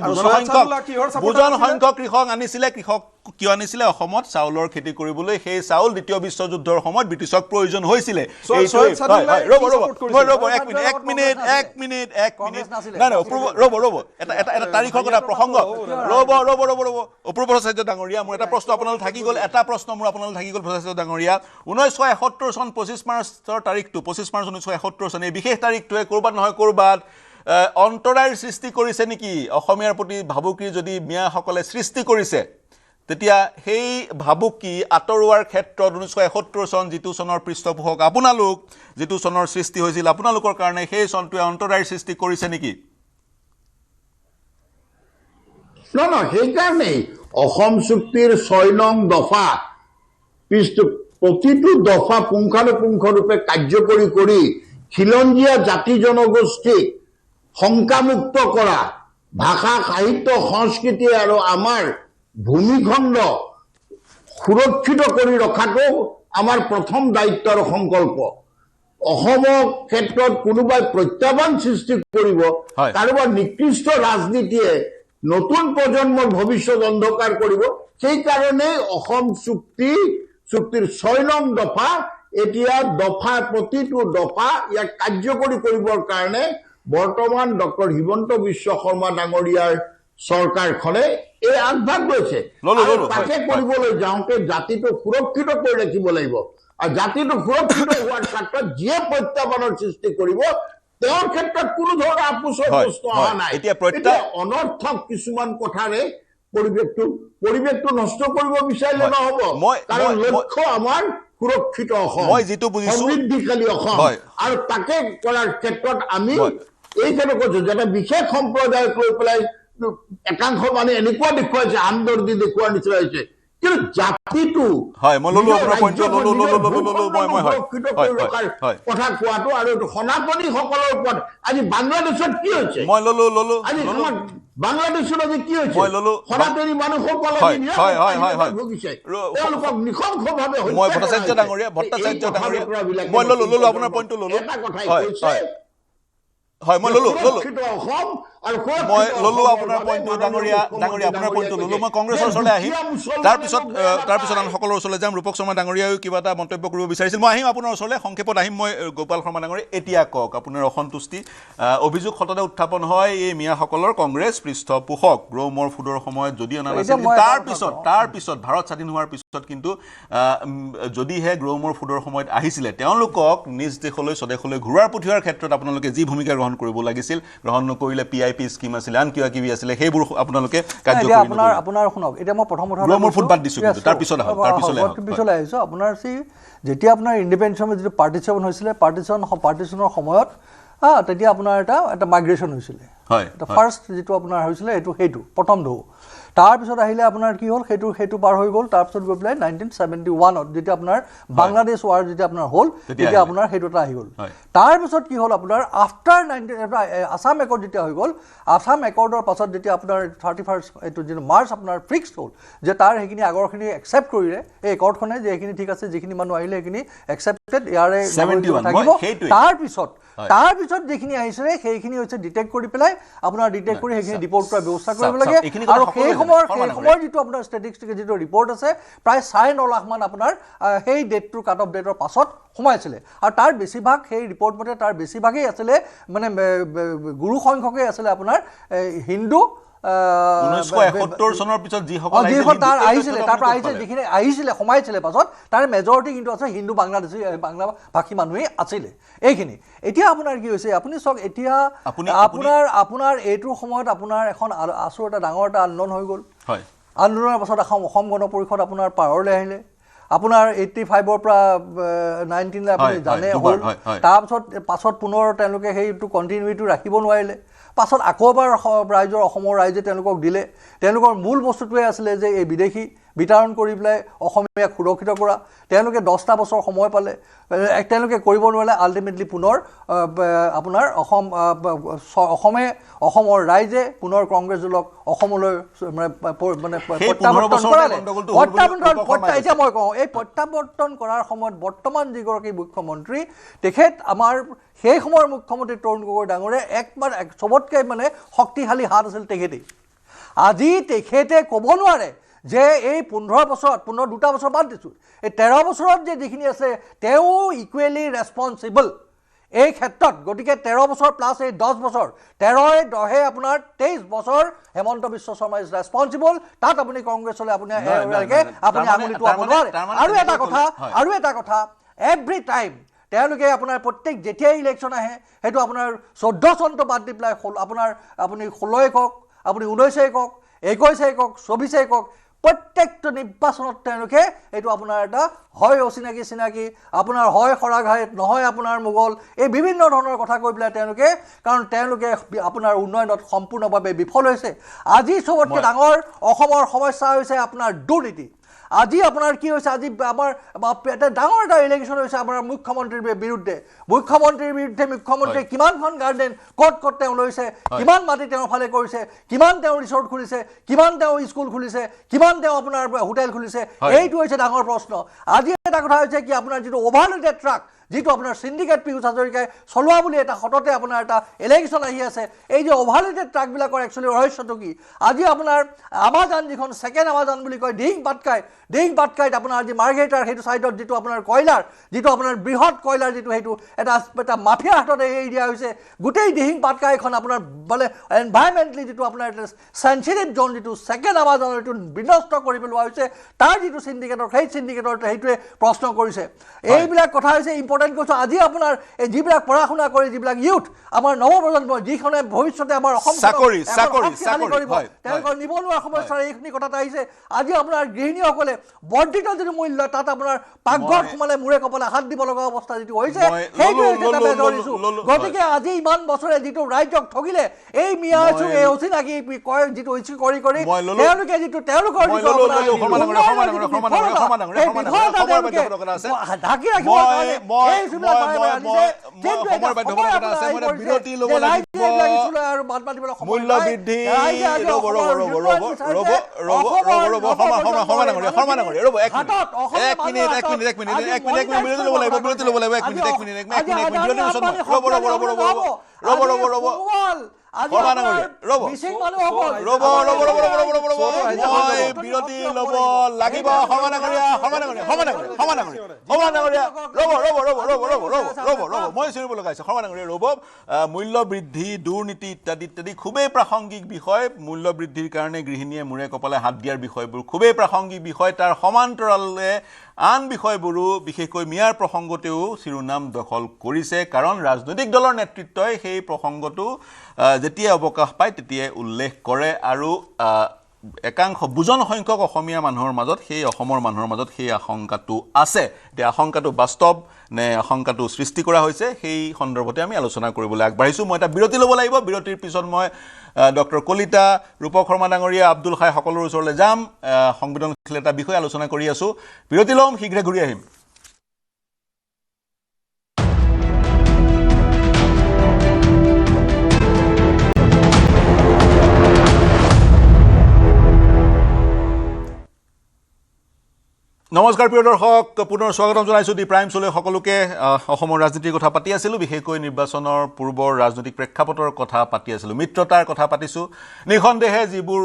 বুজন সংখ্যক কৃষক আনিছিলে কৃষক কিয় আনিছিলে অসমত চাউলৰ খেতি কৰিবলৈ সেই চাউল দ্বিতীয় বিশ্বযুদ্ধৰ সময়ত ব্ৰিটিছক প্ৰয়োজন হৈছিলে এক মিনিট ৰ'ব এটা তাৰিখৰ কথা প্ৰসংগ ৰ'ব অপূৰ্ব ভট্টাচাৰ্য ডাঙৰীয়া মোৰ এটা প্ৰশ্ন আপোনালোক থাকি গ'ল ভট্টাচাৰ্য ডাঙৰীয়া 1971 চন 25 মাৰ্চৰ তাৰিখটো 25 মাৰ্চ 1971 চন এই বিশেষ তাৰিখটোৱে ক'ৰবাত নহয় ক'ৰবাত অন্তৰায়ৰ সৃষ্টি কৰিছে নেকি অসমীয়াৰ প্ৰতি ভাবুকি যদি মিয়াসকলে সৃষ্টি কৰিছে তেতিয়া সেই ভাবুকি আঁতৰোৱাৰ ক্ষেত্ৰত 1971 চন যিটো চনৰ পৃষ্ঠপোষক আপোনালোক যিটো চনৰ সৃষ্টি হৈছিল আপোনালোকৰ কাৰণে সেই চনটোৱে অন্তৰায়ৰ সৃষ্টি কৰিছে নেকি সেইকাৰণেই অসম চুক্তিৰ 6 নং দফা প্ৰতিটো দফা পুংখানুপুংখৰূপে কাৰ্যকৰী কৰি খিলঞ্জীয়া জাতি জনগোষ্ঠীক শংকামুক্ত কৰা ভাষা সাহিত্য সংস্কৃতি আৰু আমাৰ ভূমিখণ্ড সুৰক্ষিত কৰি ৰখাটো আমাৰ প্ৰথম দায়িত্ব আৰু সংকল্প অসমৰ ক্ষেত্ৰত কোনোবাই প্ৰত্যাহ্বান সৃষ্টি কৰিব কাৰোবাৰ নিকৃষ্ট ৰাজনীতিয়ে নতুন প্ৰজন্মৰ ভৱিষ্যত অন্ধকাৰ কৰিব সেইকাৰণে অসম চুক্তিৰ 6 নং দফা এতিয়া প্ৰতিটো দফা ইয়াক কাৰ্যকৰী কৰিবৰ কাৰণে বৰ্তমান ডক্টৰ হিমন্ত বিশ্ব শৰ্মা ডাঙৰীয়াৰ চৰকাৰখনে এই আগভাগ লৈছে তাকে কৰিবলৈ যাওঁতে জাতিটো সুৰক্ষিত কৰি ৰাখিব লাগিব আৰু জাতিটো সুৰক্ষিত হোৱাৰ ক্ষেত্ৰত যিয়ে প্ৰত্যাহ্বানৰ সৃষ্টি কৰিব তেওঁৰ ক্ষেত্ৰত কোনো ধৰণৰ আপোচৰ প্ৰশ্ন অহা নাই এতিয়া অনৰ্থক কিছুমান কথাৰে পৰিৱেশটো নষ্ট কৰিব বিচাৰিলে নহ'ব কাৰণ লক্ষ্য আমাৰ সুৰক্ষিত অসম সমৃদ্ধিশালী অসম আৰু তাকে কৰাৰ ক্ষেত্ৰত আমি এই ক্ষেত্ৰত কৈছো যাতে বিশেষ সম্প্ৰদায়ক লৈ পেলাই একাংশ মানে এনেকুৱা দেখুৱাইছে আমদৰ্দি দেখুওৱাৰ নিচিনা হৈছে কিন্তু জাতিটো কথা কোৱাটো আৰু সনাতনীসকলৰ ওপৰত আজি বাংলাদেশত কি হৈছে আজি বাংলাদেশত আজি কি হৈছে সনাতনী মানুহসকল ভুগিছে তেওঁলোকক নিশংসভাৱে মই ললো আপোনাৰ পইণ্টটো ডাঙৰীয়া আপোনাৰ পইণ্টটো ললো মই কংগ্ৰেছৰ ওচৰলৈ আহিম তাৰপিছত আন সকলৰ ওচৰলৈ যাম ৰূপক শৰ্মা ডাঙৰীয়াও কিবা এটা মন্তব্য কৰিব বিচাৰিছিল মই আহিম আপোনাৰ ওচৰলৈ সংক্ষেপত আহিম মই গোপাল শৰ্মা ডাঙৰীয়া এতিয়া কওক আপোনাৰ অসন্তুষ্টি অভিযোগ সততে উত্থাপন হয় এই মিয়াসকলৰ কংগ্ৰেছ পৃষ্ঠপোষক গ্ৰ' ম'ৰ ফুডৰ সময়ত যদি অনা নাছিল তাৰপিছত ভাৰত স্বাধীন হোৱাৰ পিছত কিন্তু যদিহে গ্ৰ' ম'ৰ ফুডৰ সময়ত আহিছিলে তেওঁলোকক নিজ দেশলৈ স্বদেশলৈ ঘূৰাই পঠিওৱাৰ ক্ষেত্ৰত আপোনালোকে যি ভূমিকা গ্ৰহণ কৰিব লাগিছিল গ্ৰহণ নকৰিলে PIP স্কিম আছিল আন কিবা কিবি আছিলে সেইবোৰ আপোনালোকে কাৰ্যকৰী আপোনাৰ শুনক এতিয়া মই প্ৰথম কথা গ্ৰ' ম'ৰ ফুড বাদ দিছোঁ কিন্তু তাৰপিছলৈ আহিছোঁ আপোনাৰ যেতিয়া আপোনাৰ ইণ্ডিপেণ্ডেঞ্চৰ যিটো পাৰ্টিশ্যন হৈছিলে পাৰ্টিশ্যনৰ সময়ত তেতিয়া আপোনাৰ এটা মাইগ্ৰেশ্যন হৈছিলে ফাৰ্ষ্ট যিটো আপোনাৰ হৈছিলে সেইটো প্ৰথম ঢৌ তাৰপিছত আহিলে আপোনাৰ কি হ'ল সেইটো পাৰ হৈ গ'ল তাৰপিছত গৈ পেলাই 1971ত যেতিয়া আপোনাৰ বাংলাদেশ ৱাৰ যেতিয়া আপোনাৰ হ'ল তেতিয়া আপোনাৰ সেইটো এটা আহি গ'ল তাৰপিছত কি হ'ল আপোনাৰ আফটাৰ আছাম একৰ্ড যেতিয়া হৈ গ'ল আছাম একৰ্ডৰ পাছত যেতিয়া আপোনাৰ 31st এইটো যিটো মাৰ্চ আপোনাৰ ফিক্সড হ'ল যে তাৰ সেইখিনি আগৰখিনি একচেপ্ট কৰিলে এই একৰ্ডখনে যে এইখিনি ঠিক আছে যিখিনি মানুহ আহিলে সেইখিনি একচেপ্টেড ইয়াৰে থাকিব তাৰপিছত যিখিনি আহিছিলে সেইখিনি হৈছে ডিটেক্ট কৰি পেলাই আপোনাৰ ডিটেক্ট কৰি সেইখিনি ডিপৰ্ট কৰাৰ ব্যৱস্থা কৰিব লাগে আৰু সেই সময়ৰ যিটো আপোনাৰ ষ্টেটিষ্টিকেল যিটো ৰিপৰ্ট আছে প্ৰায় 9.5 লাখ মান আপোনাৰ সেই ডেটটোৰ কাট অফ ডেটৰ পাছত সোমাইছিলে আৰু তাৰ বেছিভাগ সেই ৰিপৰ্ট মতে তাৰ বেছিভাগেই আছিলে মানে গুৰু সংখ্যকেই আছিলে আপোনাৰ হিন্দু 1971 চনৰ পিছত যিসকল তাৰ আহিছিলে তাৰ পৰা যিখিনি আহিছিলে সোমাইছিলে পাছত তাৰ মেজৰিটি কিন্তু আছে হিন্দু বাংলাদেশী বাংলা ভাষী মানুহেই আছিলে এইখিনি এতিয়া আপোনাৰ কি হৈছে আপুনি চাওক এতিয়া আপোনাৰ এইটোৰ সময়ত আপোনাৰ এখন আছু এটা ডাঙৰ এটা আন্দোলন হৈ গ'ল আন্দোলনৰ পাছত অসম গণ পৰিষদ আপোনাৰ পাৰলৈ আহিলে আপোনাৰ 85ৰ পৰা 19 আপুনি জানে হ'ল তাৰপিছত পুনৰ তেওঁলোকে সেইটো কণ্টিনিউটি ৰাখিব নোৱাৰিলে পাছত আকৌ এবাৰ অসমৰ ৰাইজে তেওঁলোকক দিলে তেওঁলোকৰ মূল বস্তুটোৱে আছিলে যে এই বিদেশী বিতৰণ কৰি পেলাই অসমীয়াক সুৰক্ষিত কৰা তেওঁলোকে 10টা বছৰ সময় পালে তেওঁলোকে কৰিব নোৱাৰিলে আল্টিমেটলি পুনৰ আপোনাৰ অসমৰ ৰাইজে পুনৰ কংগ্ৰেছ দলক অসমলৈ মানে এতিয়া মই কওঁ এই প্ৰত্যাৱৰ্তন কৰাৰ সময়ত বৰ্তমান যিগৰাকী মুখ্যমন্ত্ৰী তেখেত আমাৰ সেই সময়ৰ মুখ্যমন্ত্ৰী তৰুণ গগৈ ডাঙৰীয়া একবাৰ চবতকৈ মানে শক্তিশালী হাত আছিল তেখেতেই আজি তেখেতে ক'ব নোৱাৰে যে এই 15 বছৰত 2টা বছৰ বাদ দিছোঁ এই 13 বছৰত যে যিখিনি আছে তেওঁ ইকুৱেলি ৰেছপনচিবল এই ক্ষেত্ৰত গতিকে 13 বছৰ প্লাছ এই 10 বছৰ 13 আপোনাৰ 23 বছৰ হেমন্ত বিশ্ব শৰ্মা ইজ ৰেছপনচিবল তাত আপুনি কংগ্ৰেছলৈ আপুনি আঙুলিটো আব নোৱাৰে আৰু এটা কথা এভৰি টাইম তেওঁলোকে আপোনাৰ প্ৰত্যেক যেতিয়াই ইলেকশ্যন আহে সেইটো আপোনাৰ 14 চনটো বাদ দি পেলাই আপোনাৰ আপুনি 16 কওক আপুনি 19 কওক 21 কওক 24 কওক প্ৰত্যেকটো নিৰ্বাচনত তেওঁলোকে এইটো আপোনাৰ এটা হয় চিনাকি আপোনাৰ হয় খৰাঘাইত নহয় আপোনাৰ মোগল এই বিভিন্ন ধৰণৰ কথা কৈ পেলাই কাৰণ তেওঁলোকে আপোনাৰ উন্নয়নত সম্পূৰ্ণভাৱে বিফল হৈছে আজি চবতকৈ ডাঙৰ অসমৰ সমস্যা হৈছে আপোনাৰ দুৰ্নীতি আজি আপোনাৰ কি হৈছে আজি আমাৰ এটা ডাঙৰ এটা ইলেকশ্যন হৈছে আপোনাৰ মুখ্যমন্ত্ৰীৰ বিৰুদ্ধে মুখ্যমন্ত্ৰীয়ে কিমানখন গাৰ্ডেন ক'ত তেওঁ লৈছে কিমান মাটি তেওঁৰ ফালে কৰিছে কিমান তেওঁ ৰিচৰ্ট খুলিছে কিমান তেওঁ স্কুল খুলিছে কিমান তেওঁ আপোনাৰ হোটেল খুলিছে এইটো হৈছে ডাঙৰ প্ৰশ্ন আজি এটা কথা হৈছে কি আপোনাৰ যিটো অভাৰলোডেড ট্ৰাক যিটো আপোনাৰ সিন্ডিকেট পীয়ুষ হাজৰিকাই চলোৱা বুলি এটা হঠতে আপোনাৰ এটা এলিগেশ্যন আহি আছে এই যে অভাৰলোডেড ট্ৰাকবিলাকৰ একচুৱেলি ৰহস্যটো কি আজি আপোনাৰ আমাজন যিখন ছেকেণ্ড আমাজন বুলি কয় ডিং পাটকাইত আপোনাৰ আজি মাৰ্ঘেৰিটাৰ সেইটো ছাইডত যিটো আপোনাৰ কয়লাৰ যিটো আপোনাৰ বৃহৎ কয়লাৰ যিটো সেইটো এটা মাফিয়াৰ হাতত এৰি দিয়া হৈছে গোটেই ডিহিং পাটকাইখন আপোনাৰ মানে এনভাইৰমেণ্টেলি যিটো আপোনাৰ চেঞ্চিটিভ জোন যিটো ছেকেণ্ড আমাজনৰ এইটো বিনষ্ট কৰি পেলোৱা হৈছে তাৰ যিটো সিন্ডিকেটৰ সেই সিন্ডিকেটৰ সেইটোৱে প্ৰশ্ন কৰিছে এইবিলাক কথা হৈছে ইম্পৰ্টেণ্ট কৈছোঁ আজি আপোনাৰ এই যিবিলাক পঢ়া শুনা কৰি যিবিলাক ইউথ আমাৰ নৱপ্ৰজন্ম যিখনে ভৱিষ্যতে আমাৰ অসম তেওঁলোকৰ নিবনুৱা সমস্যাৰ এইখিনি কথাত আহিছে আজি আপোনাৰ গৃহিণীসকলে বৰ্ধিত যিটো মূল্য তাত আপোনাৰ পাকঘৰত সোমালে মূৰে কপালে হাত দিব লগা অৱস্থা যিটো হৈছে সেইটোৱে ধৰিছোঁ গতিকে আজি ইমান বছৰে যিটো ৰাইজক ঠগিলে এই মিয়া এই অচিনাকি কয় যিটো ইচ্ছু কৰি তেওঁলোকে যিটো তেওঁলোকৰ ঢাকি ৰাখিব বিৰতি ল'ব লাগিব মই চিনিব লগাইছোঁ সমানাংগৰীয়া ৰ'ব মূল্য বৃদ্ধি দুৰ্নীতি ইত্যাদি ইত্যাদি খুবেই প্ৰাসংগিক বিষয় মূল্য বৃদ্ধিৰ কাৰণে গৃহিণীয়ে মূৰে কপালে হাত দিয়াৰ বিষয়বোৰ খুবেই প্ৰাসংগিক বিষয় তাৰ সমান্তৰালে আন বিষয়বোৰো বিশেষকৈ মিয়াৰ প্ৰসংগতেও শিৰোনাম দখল কৰিছে কাৰণ ৰাজনৈতিক দলৰ নেতৃত্বই সেই প্ৰসংগটো যেতিয়া অৱকাশ পায় তেতিয়াই উল্লেখ কৰে আৰু একাংশ বুজন সংখ্যক অসমীয়া মানুহৰ মাজত সেই অসমৰ মানুহৰ মাজত সেই আশংকাটো আছে এতিয়া আশংকাটো বাস্তৱ নে আশংকাটো সৃষ্টি কৰা হৈছে সেই সন্দৰ্ভতে আমি আলোচনা কৰিবলৈ আগবাঢ়িছোঁ মই এটা বিৰতি ল'ব লাগিব বিৰতিৰ পিছত মই ডক্টৰ কলিতা ৰূপক শৰ্মা ডাঙৰীয়া আব্দুল খাই সকলোৰ ওচৰলৈ যাম সংবেদনশীল এটা বিষয় আলোচনা কৰি আছোঁ বিৰতি ল'ম শীঘ্ৰে ঘূৰি আহিম নমস্কাৰ প্ৰিয় দৰ্শক পুনৰ স্বাগতম জনাইছোঁ দি প্ৰাইম শ্বলৈ সকলোকে অসমৰ ৰাজনীতিৰ কথা পাতি আছিলোঁ বিশেষকৈ নিৰ্বাচনৰ পূৰ্বৰ ৰাজনৈতিক প্ৰেক্ষাপটৰ কথা পাতি আছিলোঁ মিত্ৰতাৰ কথা পাতিছোঁ নিঃসন্দেহে যিবোৰ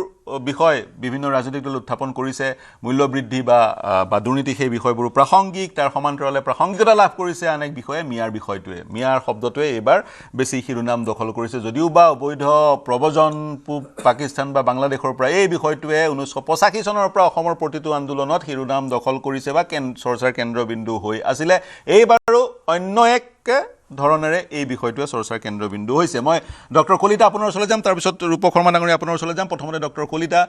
বিষয় বিভিন্ন ৰাজনৈতিক দল উত্থাপন কৰিছে মূল্য বৃদ্ধি বা দুৰ্নীতি সেই বিষয়বোৰ প্ৰাসংগিক তাৰ সমান্তৰালে প্ৰাসংগিকতা লাভ কৰিছে আন এক বিষয়ে মিয়াৰ বিষয়টোৱে মিয়াৰ শব্দটোৱে এইবাৰ বেছি শিৰোনাম দখল কৰিছে যদিও বা অবৈধ প্ৰব্ৰজন পূব পাকিস্তান বা বাংলাদেশৰ পৰা এই বিষয়টোৱে 1985 চনৰ পৰা অসমৰ প্ৰতিটো আন্দোলনত শিৰোনাম দখল কৰিছে বা চৰ্চাৰ কেন্দ্ৰবিন্দু হৈ আছিলে এইবাৰো অন্য এক ধৰণেৰে এই বিষয়টোৱে চৰ্চাৰ কেন্দ্ৰবিন্দু হৈছে মই ডক্টৰ কলিতা আপোনাৰ ওচৰলৈ যাম তাৰপিছত ৰূপক শৰ্মা ডাঙৰীয়া আপোনাৰ ওচৰলৈ যাম প্ৰথমতে ডক্টৰ কলিতা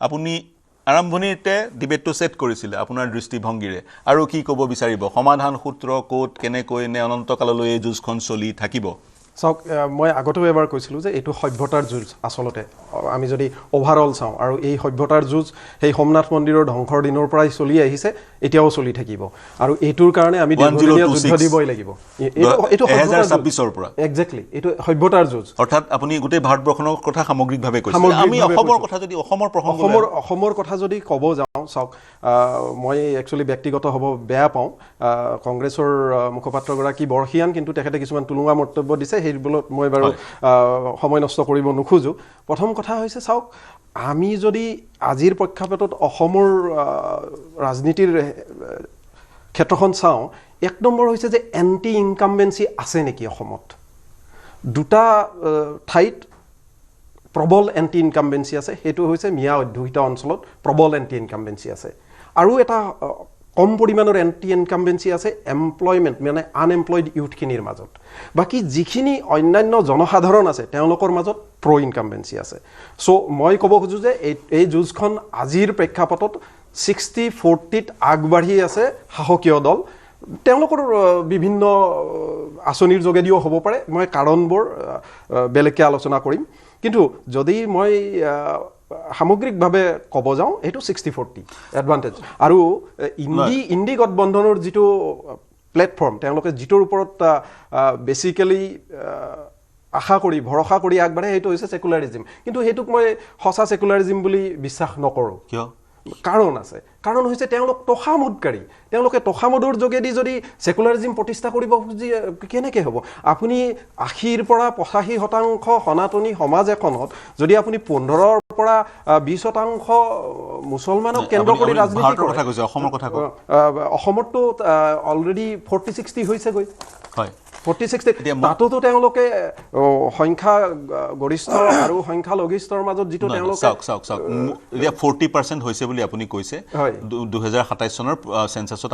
আপুনি আৰম্ভণিতে ডিবেটটো সেট কৰিছিলে আপোনাৰ দৃষ্টিভংগীৰে আৰু কি ক'ব বিচাৰিব সমাধান সূত্ৰ ক'ত কেনেকৈ নে অনন্তকাললৈ এই যুঁজখন চলি থাকিব চাওক মই আগতেও এবাৰ কৈছিলোঁ যে এইটো সভ্যতাৰ যুঁজ আচলতে আমি যদি অভাৰঅল চাওঁ আৰু এই সভ্যতাৰ যুঁজ সেই সোমনাথ মন্দিৰৰ ধ্বংসৰ দিনৰ পৰাই চলি আহিছে এতিয়াও চলি থাকিব আৰু এইটোৰ কাৰণে আমি যুদ্ধ দিবই লাগিব এইটো 2026ৰ পৰা এক্সেক্টলি এইটো সভ্যতাৰ যুঁজ অৰ্থাৎ আপুনি গোটেই ভাৰতবৰ্ষখনৰ কথা সামগ্ৰিকভাৱে কৈছে আমি অসমৰ কথা যদি অসমৰ কথা যদি ক'ব যাওঁ চাওক মই একচুৱেলি ব্যক্তিগত হ'ব বেয়া পাওঁ কংগ্ৰেছৰ মুখপাত্ৰগৰাকী বৰ্ষিয়ান কিন্তু তেখেতে কিছুমান তুলুঙা মন্তব্য দিছে সেইবোৰত মই বাৰু সময় নষ্ট কৰিব নোখোজো প্ৰথম কথা হৈছে চাওক আমি যদি আজিৰ প্ৰেক্ষাপটত অসমৰ ৰাজনীতিৰ ক্ষেত্ৰখন চাওঁ এক নম্বৰ হৈছে যে এণ্টি ইনকামবেঞ্চি আছে নেকি অসমত দুটা ঠাইত প্ৰবল এণ্টি ইনকামবেঞ্চি আছে সেইটো হৈছে মিয়া অধ্যুষিত অঞ্চলত প্ৰবল এণ্টি ইনকামবেঞ্চি আছে আৰু এটা কম পৰিমাণৰ এণ্টি ইনকামবেঞ্চি আছে এমপ্লয়মেণ্ট মানে আনএমপ্লয়ড ইউথখিনিৰ মাজত বাকী যিখিনি অন্যান্য জনসাধাৰণ আছে তেওঁলোকৰ মাজত প্ৰ ইনকামবেঞ্চি আছে চ' মই ক'ব খোজোঁ যে এই যুঁজখন আজিৰ প্ৰেক্ষাপটত 60-40ত আগবাঢ়ি আছে শাসকীয় দল তেওঁলোকৰ বিভিন্ন আঁচনিৰ যোগেদিও হ'ব পাৰে মই কাৰণবোৰ বেলেগকৈ আলোচনা কৰিম কিন্তু যদি মই সামগ্ৰিকভাৱে ক'ব যাওঁ এইটো 60-40 এডভান্টেজ আৰু ইণ্ডি গঠবন্ধনৰ যিটো প্লেটফৰ্ম তেওঁলোকে যিটোৰ ওপৰত বেচিকেলি আশা কৰি ভৰসা কৰি আগবাঢ়ে সেইটো হৈছে ছেকুলাৰিজিম কিন্তু সেইটোক মই সঁচা ছেকুলাৰিজিম বুলি বিশ্বাস নকৰোঁ কিয় কাৰণ আছে কাৰণ হৈছে তেওঁলোক তোষামোদকাৰী তেওঁলোকে তোষামোদৰ যোগেদি যদি সেকুলাৰিজম প্ৰতিষ্ঠা কৰিব খুজি কেনেকৈ হ'ব আপুনি 80ৰ পৰা 85% সনাতনী সমাজ এখনত যদি আপুনি 15ৰ পৰা 20% মুছলমানক কেন্দ্ৰ কৰি ৰাজনীতি কৰে কথা কৈছে অসমৰ কথা কওক অসমতো অলৰেডি 40-60 হৈছেগৈ হয় 40-60 তাতোতো তেওঁলোকে সংখ্যা গৰিষ্ঠ আৰু সংখ্যা লঘিষ্ঠৰ মাজত যিটো তেওঁলোকে চাওক এতিয়া 40% হৈছে বুলি আপুনি কৈছে 2027 চনৰ সেন্সাছত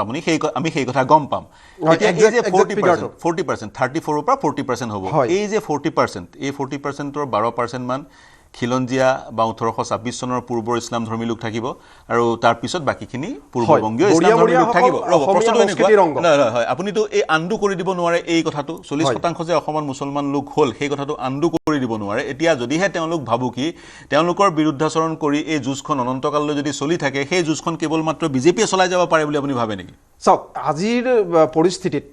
আমি সেই কথা গম পাম এতিয়া এই যে 40% 34 পৰা 40% হ'ব এই যে 40% এই 40%ৰ 12% মান খিলঞ্জীয়া বা 1826 চনৰ পূৰ্বৰ ইছলাম ধৰ্মী লোক থাকিব আৰু তাৰ পিছত বাকিখিনি পূৰ্ববংগীয় ইছলাম ধৰ্মী লোক থাকিব হয় আপুনিতো এই আন্ডু কৰি দিব নোৱাৰে এই কথাটো 40% যে অসমৰ মুছলমান লোক হ'ল সেই কথাটো আন্ডু কৰি দিব নোৱাৰে এতিয়া যদিহে তেওঁলোক ভাবুকি তেওঁলোকৰ বিৰুদ্ধাচৰণ কৰি এই যুঁজখন অনন্তকাললৈ যদি চলি থাকে সেই যুঁজখন কেৱল মাত্ৰ বিজেপিয়ে চলাই যাব পাৰে বুলি আপুনি ভাবে নেকি চাওক আজিৰ পৰিস্থিতিত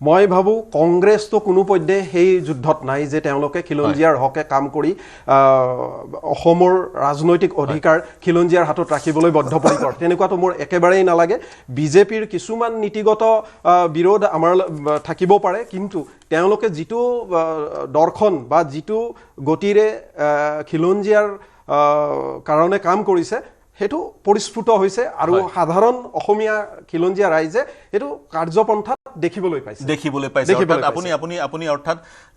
মই ভাবো কংগ্ৰেছটো কোনো পধ্যে সেই যুদ্ধত নাই যে তেওঁলোকে খিলঞ্জীয়াৰ হকে কাম কৰি অসমৰ ৰাজনৈতিক অধিকাৰ খিলঞ্জীয়াৰ হাতত ৰাখিবলৈ বদ্ধপৰিকৰ তেনেকুৱাটো মোৰ একেবাৰেই নালাগে বিজেপিৰ কিছুমান নীতিগত বিৰোধ আমাৰ থাকিব পাৰে কিন্তু তেওঁলোকে যিটো দৰ্শন বা যিটো গতিৰে খিলঞ্জীয়াৰ কাৰণে কাম কৰিছে হেতু পৰিস্ফুট হৈছে আৰু সাধাৰণ অসমীয়া খিলঞ্জীয়া ৰাইজে হেতু কাৰ্যপন্থাত দেখিবলৈ পাইছে আপুনি অৰ্থাৎ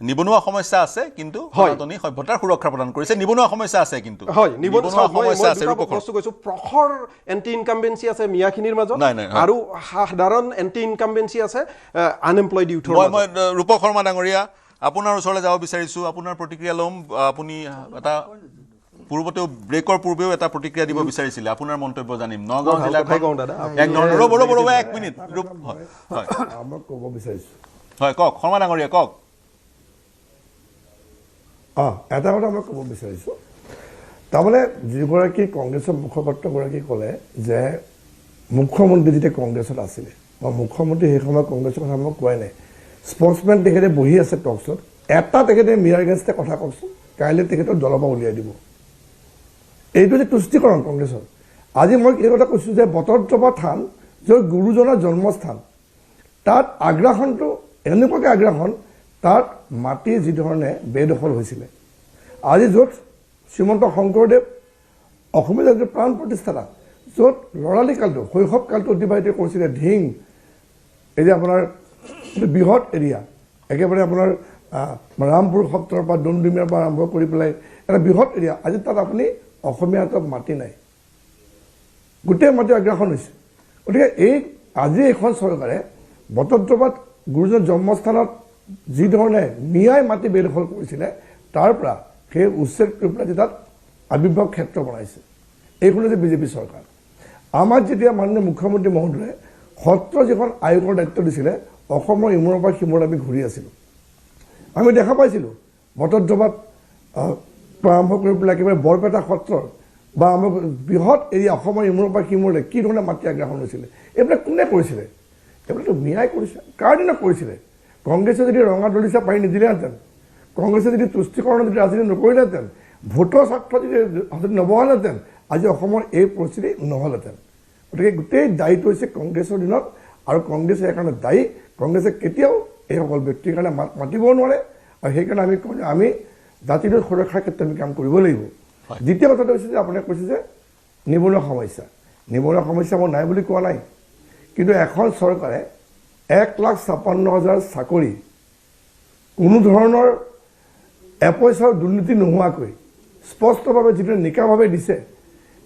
নিবনুৱা সমস্যা আছে কিন্তু সনাতনী সভ্যতাৰ সুৰক্ষা প্ৰদান কৰিছে নিবনুৱা সমস্যা আছে কিন্তু হয় নিবনুৱা সমস্যা আছে বস্তু কৈছো প্ৰখৰ এন্টি ইনকামবেন্সি আছে মিয়াখিনিৰ মাজত আৰু সাধাৰণ এন্টি ইনকামবেন্সি আছে আনএমপ্লয়েড ইউথৰ মাজত মই ৰূপক শৰ্মা ডাঙৰীয়া আপোনাৰ ওচৰলৈ যাব বিচাৰিছো আপোনাৰ প্ৰতিক্ৰিয়া লম আপুনি এটা পূৰ্বতেও ব্ৰেকৰ পূৰ্বেও এটা প্ৰতিক্ৰিয়া দিব বিচাৰিছিলে আপোনাৰ মন্তব্য জানিম নগাঁও জিলা এক মিনিট আমাক ক'ব বিচাৰিছো হয় কওক শৰ্মা ডাঙৰীয়া কওক এটা কথা মই ক'ব বিচাৰিছোঁ তাৰমানে যিগৰাকী কংগ্ৰেছৰ মুখপাত্ৰগৰাকী ক'লে যে মুখ্যমন্ত্ৰী যেতিয়া কংগ্ৰেছত আছিলে বা মুখ্যমন্ত্ৰী সেই সময়ত কংগ্ৰেছৰ কথা মই কোৱাই নাই স্পৰ্টছমেন তেখেতে বহি আছে টকছত এটা তেখেতে মিয়াৰ এগেইনষ্টে কথা কওকচোন কাইলৈ তেখেতক দলৰ পৰা উলিয়াই দিব এইটো যে তুষ্টিকৰণ কংগ্ৰেছৰ আজি মই এই কথা কৈছোঁ যে বটদ্ৰৱা থান য'ত গুৰুজনৰ জন্মস্থান তাত আগ্ৰাসনটো এনেকুৱাকৈ আগ্ৰাসন তাত মাটি যিধৰণে বেদখল হৈছিলে আজি য'ত শ্ৰীমন্ত শংকৰদেৱ অসমীয়া জাতিৰ প্ৰাণ প্ৰতিষ্ঠাতা য'ত ল'ৰালি কালটো শৈশৱ কালটো অতিবাহিত কৰিছিলে ঢিং এই যে আপোনাৰ বৃহৎ এৰিয়া একেবাৰে আপোনাৰ ৰামপুৰ সত্ৰৰ পৰা ডুমডুমীয়াৰ পৰা আৰম্ভ কৰি পেলাই এটা বৃহৎ এৰিয়া আজি তাত আপুনি অসমীয়া হাতত মাটি নাই গোটেই মাটি আগ্ৰাসন হৈছে গতিকে আজি এইখন চৰকাৰে বটদ্ৰৱাত গুৰুজনৰ জন্মস্থানত যিধৰণে মিয়াই মাটি বেদখল কৰিছিলে তাৰ পৰা সেই উচ্ছেদ কৰি পেলাই তাত আৱিৰ্ভাৱ ক্ষেত্ৰ বনাইছে এইখন হৈছে বিজেপি চৰকাৰ আমাক যেতিয়া মাননীয় মুখ্যমন্ত্ৰী মহোদয়ে সত্ৰ যিখন আয়োগৰ দায়িত্ব দিছিলে অসমৰ ইমূৰৰ পৰা সিমূৰত আমি ঘূৰি আছিলোঁ আমি দেখা পাইছিলোঁ বটদ্ৰৱাত আৰম্ভ কৰি পেলাই একেবাৰে বৰপেটা সত্ৰৰ বা আমাৰ বৃহৎ এৰিয়া অসমৰ ইমূৰৰ পৰা সিমূৰলৈ কি ধৰণে মাটি আগ্ৰাসন হৈছিলে এইবিলাক কোনে কৰিছিলে এইবিলাকতো মিয়াই কৰিছে কাৰ দিনত কৰিছিলে কংগ্ৰেছে যদি ৰঙা দলিচা পাৰি নিদিলেহেঁতেন কংগ্ৰেছে যদি তুষ্টিকৰণৰ যদি ৰাজনীতি নকৰিলেহেঁতেন ভোটৰ স্বাৰ্থ যদি হাতত নবহালেহেঁতেন আজি অসমৰ এই পৰিস্থিতি নহ'লহেঁতেন গতিকে গোটেই দায়িত্ব হৈছে কংগ্ৰেছৰ দিনত আৰু কংগ্ৰেছে সেইকাৰণে দায়ী কংগ্ৰেছে কেতিয়াও এইসকল ব্যক্তিৰ কাৰণে মাত মাতিব নোৱাৰে আৰু সেইকাৰণে আমি কওঁ যে আমি জাতিটোৰ সুৰক্ষাৰ ক্ষেত্ৰত আমি কাম কৰিব লাগিব দ্বিতীয় কথাটো হৈছে যে আপুনি কৈছে যে নিবনুৱা সমস্যা মই নাই বুলি কোৱা নাই কিন্তু এখন চৰকাৰে 1,56,000 চাকৰি কোনো ধৰণৰ এপইচাৰ দুৰ্নীতি নোহোৱাকৈ স্পষ্টভাৱে যিটো নিকাভাৱে দিছে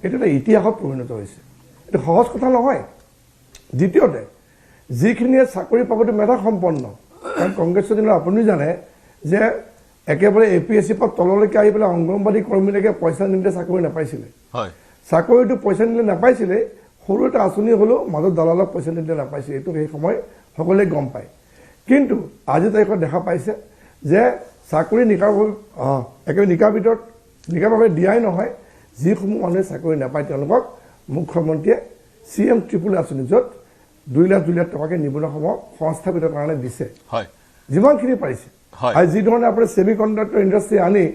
এইটো এটা ইতিহাসত পৰিণত হৈছে এইটো সহজ কথা নহয় দ্বিতীয়তে যিখিনিয়ে চাকৰি পাবতো মেধা সম্পন্ন কাৰণ কংগ্ৰেছৰ দিনত আপুনি জানে যে একেবাৰে APSC পৰা তললৈকে আহি পেলাই অংগনবাদী কৰ্মীলৈকে পইচা নিদিলে চাকৰি নাপাইছিলে চাকৰিটো পইচা নিদিলে নাপাইছিলে সৰু এটা আঁচনি হ'লেও মাজত দালালক পইচা নিদিলে নাপাইছিলে এইটো সেই সময় সকলোৱে গম পায় কিন্তু আজি তাৰিখত দেখা পাইছে যে চাকৰি একেবাৰে নিকাভাৱে দিয়াই নহয় যিসমূহ মানুহে চাকৰি নাপায় তেওঁলোকক মুখ্যমন্ত্ৰীয়ে CM ট্ৰিপুল আঁচনি য'ত 2 লাখ টকাকৈ নিবনুৱাসমূহক সংস্থাপিতৰ কাৰণে দিছে যিমানখিনি পাৰিছে আৰু যিধৰণে আপোনাৰ ছেমি কণ্ডাক্টৰ ইণ্ডাষ্ট্ৰী আনি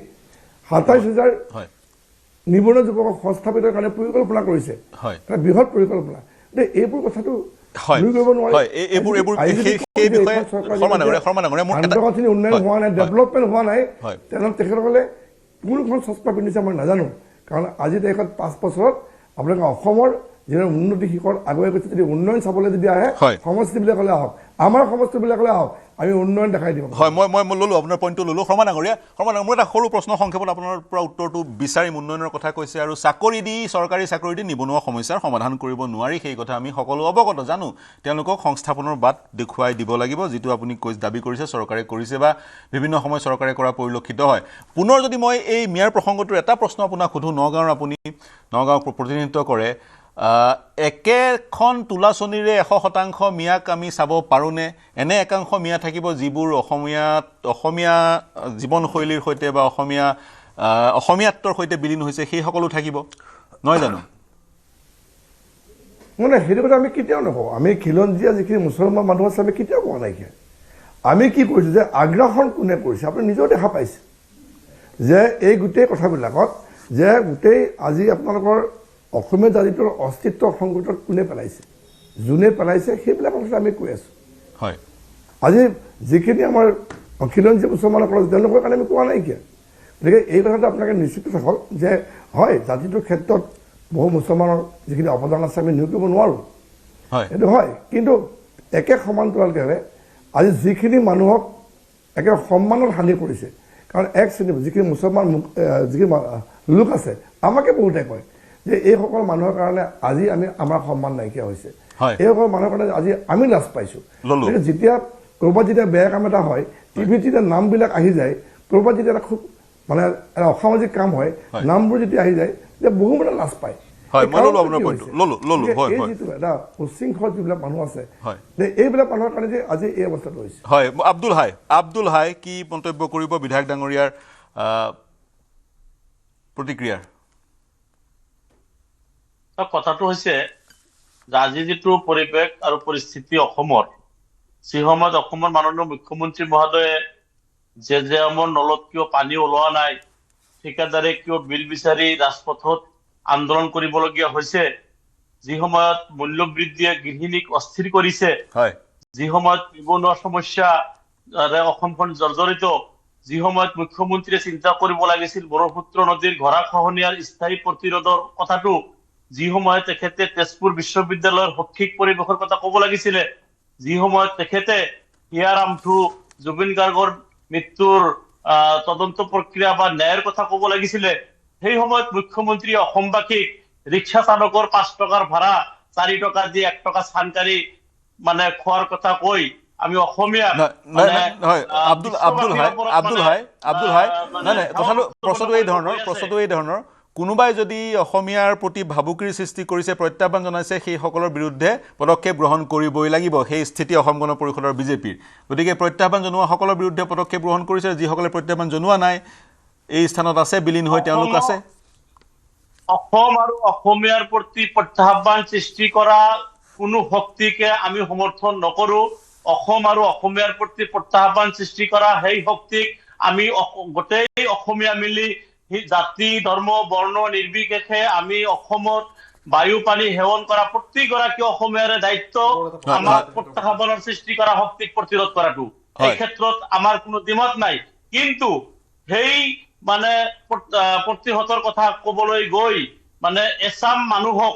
27,000 নিবনুৱা যুৱকক সংস্থাপিতৰ কাৰণে পৰিকল্পনা কৰিছে এটা বৃহৎ পৰিকল্পনা এইবোৰ কথাটো আন্তঃগাঁথনি উন্নয়ন হোৱা নাই ডেভেলপমেণ্ট হোৱা নাই তেনেহ'লে তেখেতসকলে কোনখন চচমা পিন্ধিছে মই নাজানো কাৰণ আজি তাৰিখত 5 বছৰত আপোনালোকে অসমৰ যিটো উন্নতি শিখৰত আগুৱাই গৈছে যদি উন্নয়ন চাবলৈ যদি আহে সমষ্টিবিলাকলৈ আহক আমাৰ সমষ্টিবিলাকলৈ আহক আমি উন্নয়ন দেখাই দিম হয় মই ল'লোঁ আপোনাৰ পইণ্টটো ল'লোঁ শৰ্মা ডাঙৰীয়া মোৰ এটা সৰু প্ৰশ্ন সংক্ষেপত আপোনাৰ পৰা উত্তৰটো বিচাৰিম উন্নয়নৰ কথা কৈছে আৰু চৰকাৰী চাকৰি দি নিবনুৱা সমস্যাৰ সমাধান কৰিব নোৱাৰি সেই কথা আমি সকলো অৱগত জানো তেওঁলোকক সংস্থাপনৰ বাট দেখুৱাই দিব লাগিব যিটো আপুনি দাবী কৰিছে চৰকাৰে কৰিছে বা বিভিন্ন সময় চৰকাৰে কৰা পৰিলক্ষিত হয় পুনৰ যদি মই এই মিয়াৰ প্ৰসংগটোৰ এটা প্ৰশ্ন আপোনাক সোধো নগাঁৱৰ আপুনি নগাঁও প্ৰতিনিধিত্ব কৰে একেখন তোলাচনীৰে 100% মিয়াক আমি চাব পাৰোঁনে এনে একাংশ মিয়া থাকিব যিবোৰ অসমীয়া জীৱনশৈলীৰ সৈতে বা অসমীয়াত্বৰ সৈতে বিলীন হৈছে সেই সকলো থাকিব নহয় জানো মানে সেইটো কথা আমি কেতিয়াও নকওঁ আমি খিলঞ্জীয়া যিখিনি মুছলমান মানুহ আছে আমি কেতিয়াও কোৱা নাইকিয়া আমি কি কৰিছোঁ যে আগ্ৰাসন কোনে কৰিছে আপুনি নিজেও দেখা পাইছে যে এই গোটেই কথাবিলাকত যে গোটেই আজি আপোনালোকৰ অসমীয়া জাতিটোৰ অস্তিত্ব সংকটত কোনে পেলাইছে যোনে পেলাইছে সেইবিলাক কথা আমি কৈ আছোঁ হয় আজি যিখিনি আমাৰ খিলঞ্জীয়া মুছলমানসকল তেওঁলোকৰ কাৰণে আমি কোৱা নাইকিয়া গতিকে এই কথাটো আপোনালোকে নিশ্চিত থাকক যে হয় জাতিটোৰ ক্ষেত্ৰত বহু মুছলমানৰ যিখিনি অৱদান আছে আমি নিয়োগ কৰিব নোৱাৰোঁ সেইটো হয় কিন্তু একে সমান্তৰালভাৱে আজি যিখিনি মানুহক একে সন্মানত হানি কৰিছে কাৰণ এক শ্ৰেণীৰ যিখিনি মুছলমান যিখিনি লোক আছে আমাকে বহুতে কয় যে এইসকল মানুহৰ কাৰণে আজি আমাৰ সন্মান নাইকিয়া হৈছে এইসকল মানুহৰ কাৰণে আজি আমি লাজ পাইছোঁ যেতিয়া ক'ৰবাত যেতিয়া বেয়া কাম এটা হয় টিভিত যেতিয়া নামবিলাক আহি যায় ক'ৰবাত যেতিয়া এটা খুব মানে এটা অসামাজিক কাম হয় নামবোৰ যেতিয়া আহি যায় তেতিয়া বহু মানে লাজ পায় এটা উশৃংখল যিবিলাক মানুহ আছে এইবিলাক মানুহৰ কাৰণে যে আজি এই অৱস্থাটো হৈছে হয় আব্দুল হাই কি মন্তব্য কৰিব বিধায়ক ডাঙৰীয়াৰ প্ৰতিক্ৰিয়াৰ কথাটো হৈছে যে আজি যিটো পৰিৱেশ আৰু পৰিস্থিতি অসমৰ যি সময়ত অসমৰ মাননীয় মুখ্যমন্ত্ৰী মহোদয়ে যে আমাৰ নলত কিয় পানী ওলোৱা নাই ঠিকাদাৰে কিয় বিল বিচাৰি ৰাজপথত আন্দোলন কৰিবলগীয়া হৈছে যি সময়ত মূল্য বৃদ্ধিয়ে গৃহিণীক অস্থিৰ কৰিছে যি সময়ত নিবনুৱা সমস্যা অসমখন জৰ্জৰিত যি সময়ত মুখ্যমন্ত্ৰীয়ে চিন্তা কৰিব লাগিছিল ব্ৰহ্মপুত্ৰ নদীৰ গৰাখহনীয়াৰ স্থায়ী প্ৰতিৰোধৰ কথাটো যি সময়ত তেখেতে তেজপুৰ বিশ্ববিদ্যালয়ৰ শৈক্ষিক পৰিৱেশৰ কথা ক'ব লাগিছিলে যি সময়ত তেখেতে হিয়াৰামঠু জুবিন গাৰ্গৰ মৃত্যুৰ তদন্ত প্ৰক্ৰিয়া বা ন্যায়ৰ কথা ক'ব লাগিছিলে সেই সময়ত মুখ্যমন্ত্ৰীয়ে অসমবাসীক ৰিক্সা চালকৰ 5 টকাৰ ভাড়া 4 টকা দি 1 টকা চানকাৰী মানে খোৱাৰ কথা কৈ আমি অসমীয়া প্ৰশ্নটো এই ধৰণৰ কোনোবাই যদি অসমীয়াৰ প্ৰতি ভাবুকিৰ সৃষ্টি কৰিছে প্ৰত্যাহ্বান জনাইছে সেইসকলৰ বিৰুদ্ধে পদক্ষেপ গ্ৰহণ কৰিবই লাগিব সেই স্থিতি অসম গণ পৰিষদৰ বিজেপিৰ গতিকে প্ৰত্যাহ্বান জনোৱাসকলৰ বিৰুদ্ধে পদক্ষেপ গ্ৰহণ কৰিছে যিসকলে প্ৰত্যাহ্বান জনোৱা নাই এই স্থানত আছে বিলীন হৈ তেওঁলোক আছে অসম আৰু অসমীয়াৰ প্ৰতি প্ৰত্যাহ্বান সৃষ্টি কৰা কোনো শক্তিকে আমি সমৰ্থন নকৰোঁ অসম আৰু অসমীয়াৰ প্ৰতি প্ৰত্যাহ্বান সৃষ্টি কৰা সেই শক্তিক আমি গোটেই অসমীয়া মিলি জাতি ধৰ্ম বৰ্ণ নিৰ্বিশেষে আমি অসমত বায়ু পানী সেৱন কৰা প্ৰতিগৰাকী অসমীয়াৰে দায়িত্ব আমাৰ প্ৰত্যাহ্বানৰ সৃষ্টি কৰা শক্তিক প্ৰতিৰোধ কৰাটো এই ক্ষেত্ৰত আমাৰ কোনো দ্বিমত নাই কিন্তু সেই মানে প্ৰতিহতৰ কথা ক'বলৈ গৈ মানে এছাম মানুহক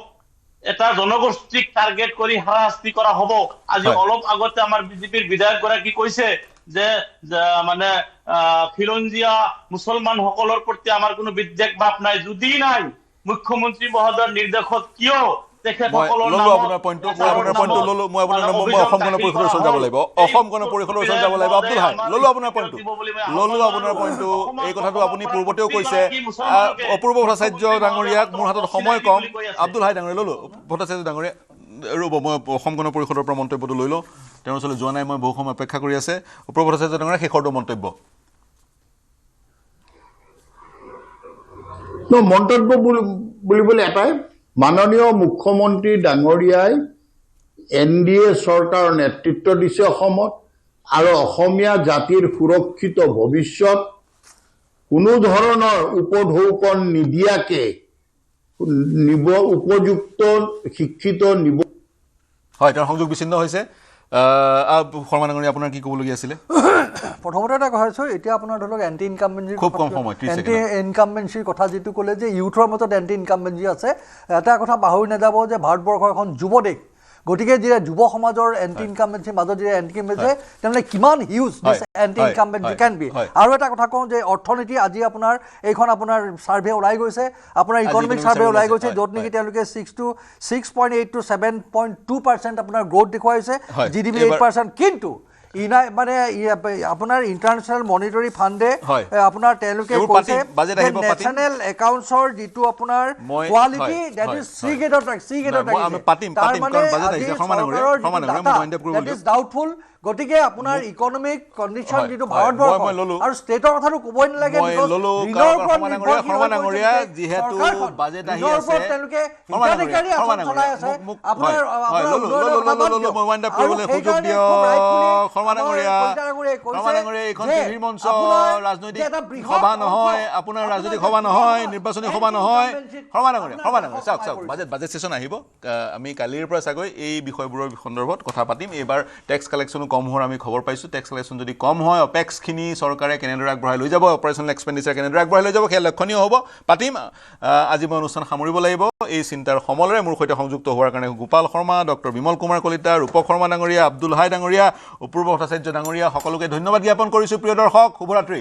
এটা জনগোষ্ঠীক টাৰ্গেট কৰি হাৰাশাস্তি কৰা হ'ব আজি অলপ আগতে আমাৰ বিজেপিৰ বিধায়ক গৰাকী কৈছে যে মানে খিলঞ্জীয়া মুছলমানসকলৰ প্ৰতি আমাৰ কোনো বিদ্বেষ ভাৱ নাই যদি নাই মুখ্যমন্ত্ৰী মহোদয়ৰ নিৰ্দেশত কিয় তেখেতসকলৰ অসম গণ পৰিষদৰ ওচৰত যাব লাগিব আব্দুল হাই ল'লো আপোনাৰ পইণ্টটো এই কথাটো আপুনি পূৰ্বতেও কৈছে অপূৰ্ব ভট্টাচাৰ্য ডাঙৰীয়াক মোৰ হাতত সময় কম আব্দুল হাই ডাঙৰীয়া ল'লো ভট্টাচাৰ্য ডাঙৰীয়া ৰ'ব মই অসম গণ পৰিষদৰ পৰা মন্তব্যটো লৈ লওঁ তেওঁৰ ওচৰলৈ যোৱা নাই মই বহু সময় অপেক্ষা কৰি আছে অপূৰ্ব ভট্টাচাৰ্য ডাঙৰীয়া শেষৰটো মন্তব্য মন্তব্য বুলিবলৈ এটাই মাননীয় মুখ্যমন্ত্ৰী ডাঙৰীয়াই NDA চৰকাৰৰ নেতৃত্ব দিছে অসমত আৰু অসমীয়া জাতিৰ সুৰক্ষিত ভৱিষ্যত কোনো ধৰণৰ উপঢৌকন নিদিয়াকে উপযুক্ত শিক্ষিত হয় তেওঁৰ সংযোগ বিচ্ছিন্ন হৈছে শৰ্মা ডাঙৰীয়া আপোনাৰ কি ক'বলগীয়া আছিলে প্ৰথমতে এটা কৈছো এতিয়া আপোনাৰ ধৰক এন্টি ইনকামবেঞ্চিৰ খুব কম সময় 30 এন্টি ইনকামবেঞ্চিৰ কথা যেটো ক'লে যে ইউথৰ মতত এন্টি ইনকামবেঞ্চি আছে এটা কথা পাহৰি নাযাব যে ভাৰতবৰ্ষ এখন যুৱ দেশ গতিকে যে যুৱ সমাজৰ এন্টি ইনকামবেঞ্চিৰ মাজত যে এন্টি ইনকামবেঞ্চি তেনে কিমান huge this anti incumbency can be আৰু এটা কথা কওঁ যে অৰ্থনীতি আজি আপোনাৰ এইখন আপোনাৰ সাৰ্ভে ওলাই গৈছে আপোনাৰ ইকনমিক সাৰ্ভে ওলাই গৈছে য'ত নেকি তেওঁলোকে 6.8 to 7.2% আপোনাৰ গ্ৰোথ দেখুৱাইছে জিডিপি 8% কিন্তু মানে আপোনাৰ ইন্টাৰনেশ্যনেল মনিটৰী ফাণ্ডে আপোনাৰ তেওঁলোকে কৈছে নেশ্যনেল একাউণ্টছৰ যিটো আপোনাৰ কোৱালিটি দ্যাট ইজ সি গেটৰ দ্যাট ইজ ডাউটফুল গতিকে আপোনাৰ ইকনমিক কণ্ডিশ্যন যিটো ভাৰতবৰ্ষ আৰু ষ্টেটৰ কথাটো ক'বই নালাগে ৰাজনৈতিক সভা নহয় আপোনাৰ ৰাজনৈতিক সভা নহয় নিৰ্বাচনী সভা নহয় শৰ্মা ডাঙৰীয়া চাওক বাজেট সেশন আহিব আমি কালিৰ পৰা চাগৈ এই বিষয়বোৰৰ সন্দৰ্ভত কথা পাতিম এইবাৰ টেক্স কালেকশ্যনো কম হোৱাৰ আমি খবৰ পাইছোঁ টেক্স কালেকশ্যন যদি কম হয় অপেক্সখিনি চৰকাৰে কেনেদৰে আগবঢ়াই লৈ যাব অপাৰেশ্যনেল এক্সপেণ্ডিচাৰ কেনেদৰে আগবঢ়াই লৈ যাব সেয়া লক্ষণীয় হ'ব পাতিম আজি মই অনুষ্ঠান সামৰিব লাগিব এই চিন্তাৰ সমলৰে মোৰ সৈতে সংযুক্ত হোৱাৰ কাৰণে গোপাল শৰ্মা ডক্টৰ বিমল কুমাৰ কলিতা ৰূপক শৰ্মা ডাঙৰীয়া আব্দুল হাই ডাঙৰীয়া অপূৰ্ব ভট্টাচাৰ্য ডাঙৰীয়া সকলোকে ধন্যবাদ জ্ঞাপন কৰিছোঁ প্ৰিয় দৰ্শক শুভৰাত্ৰি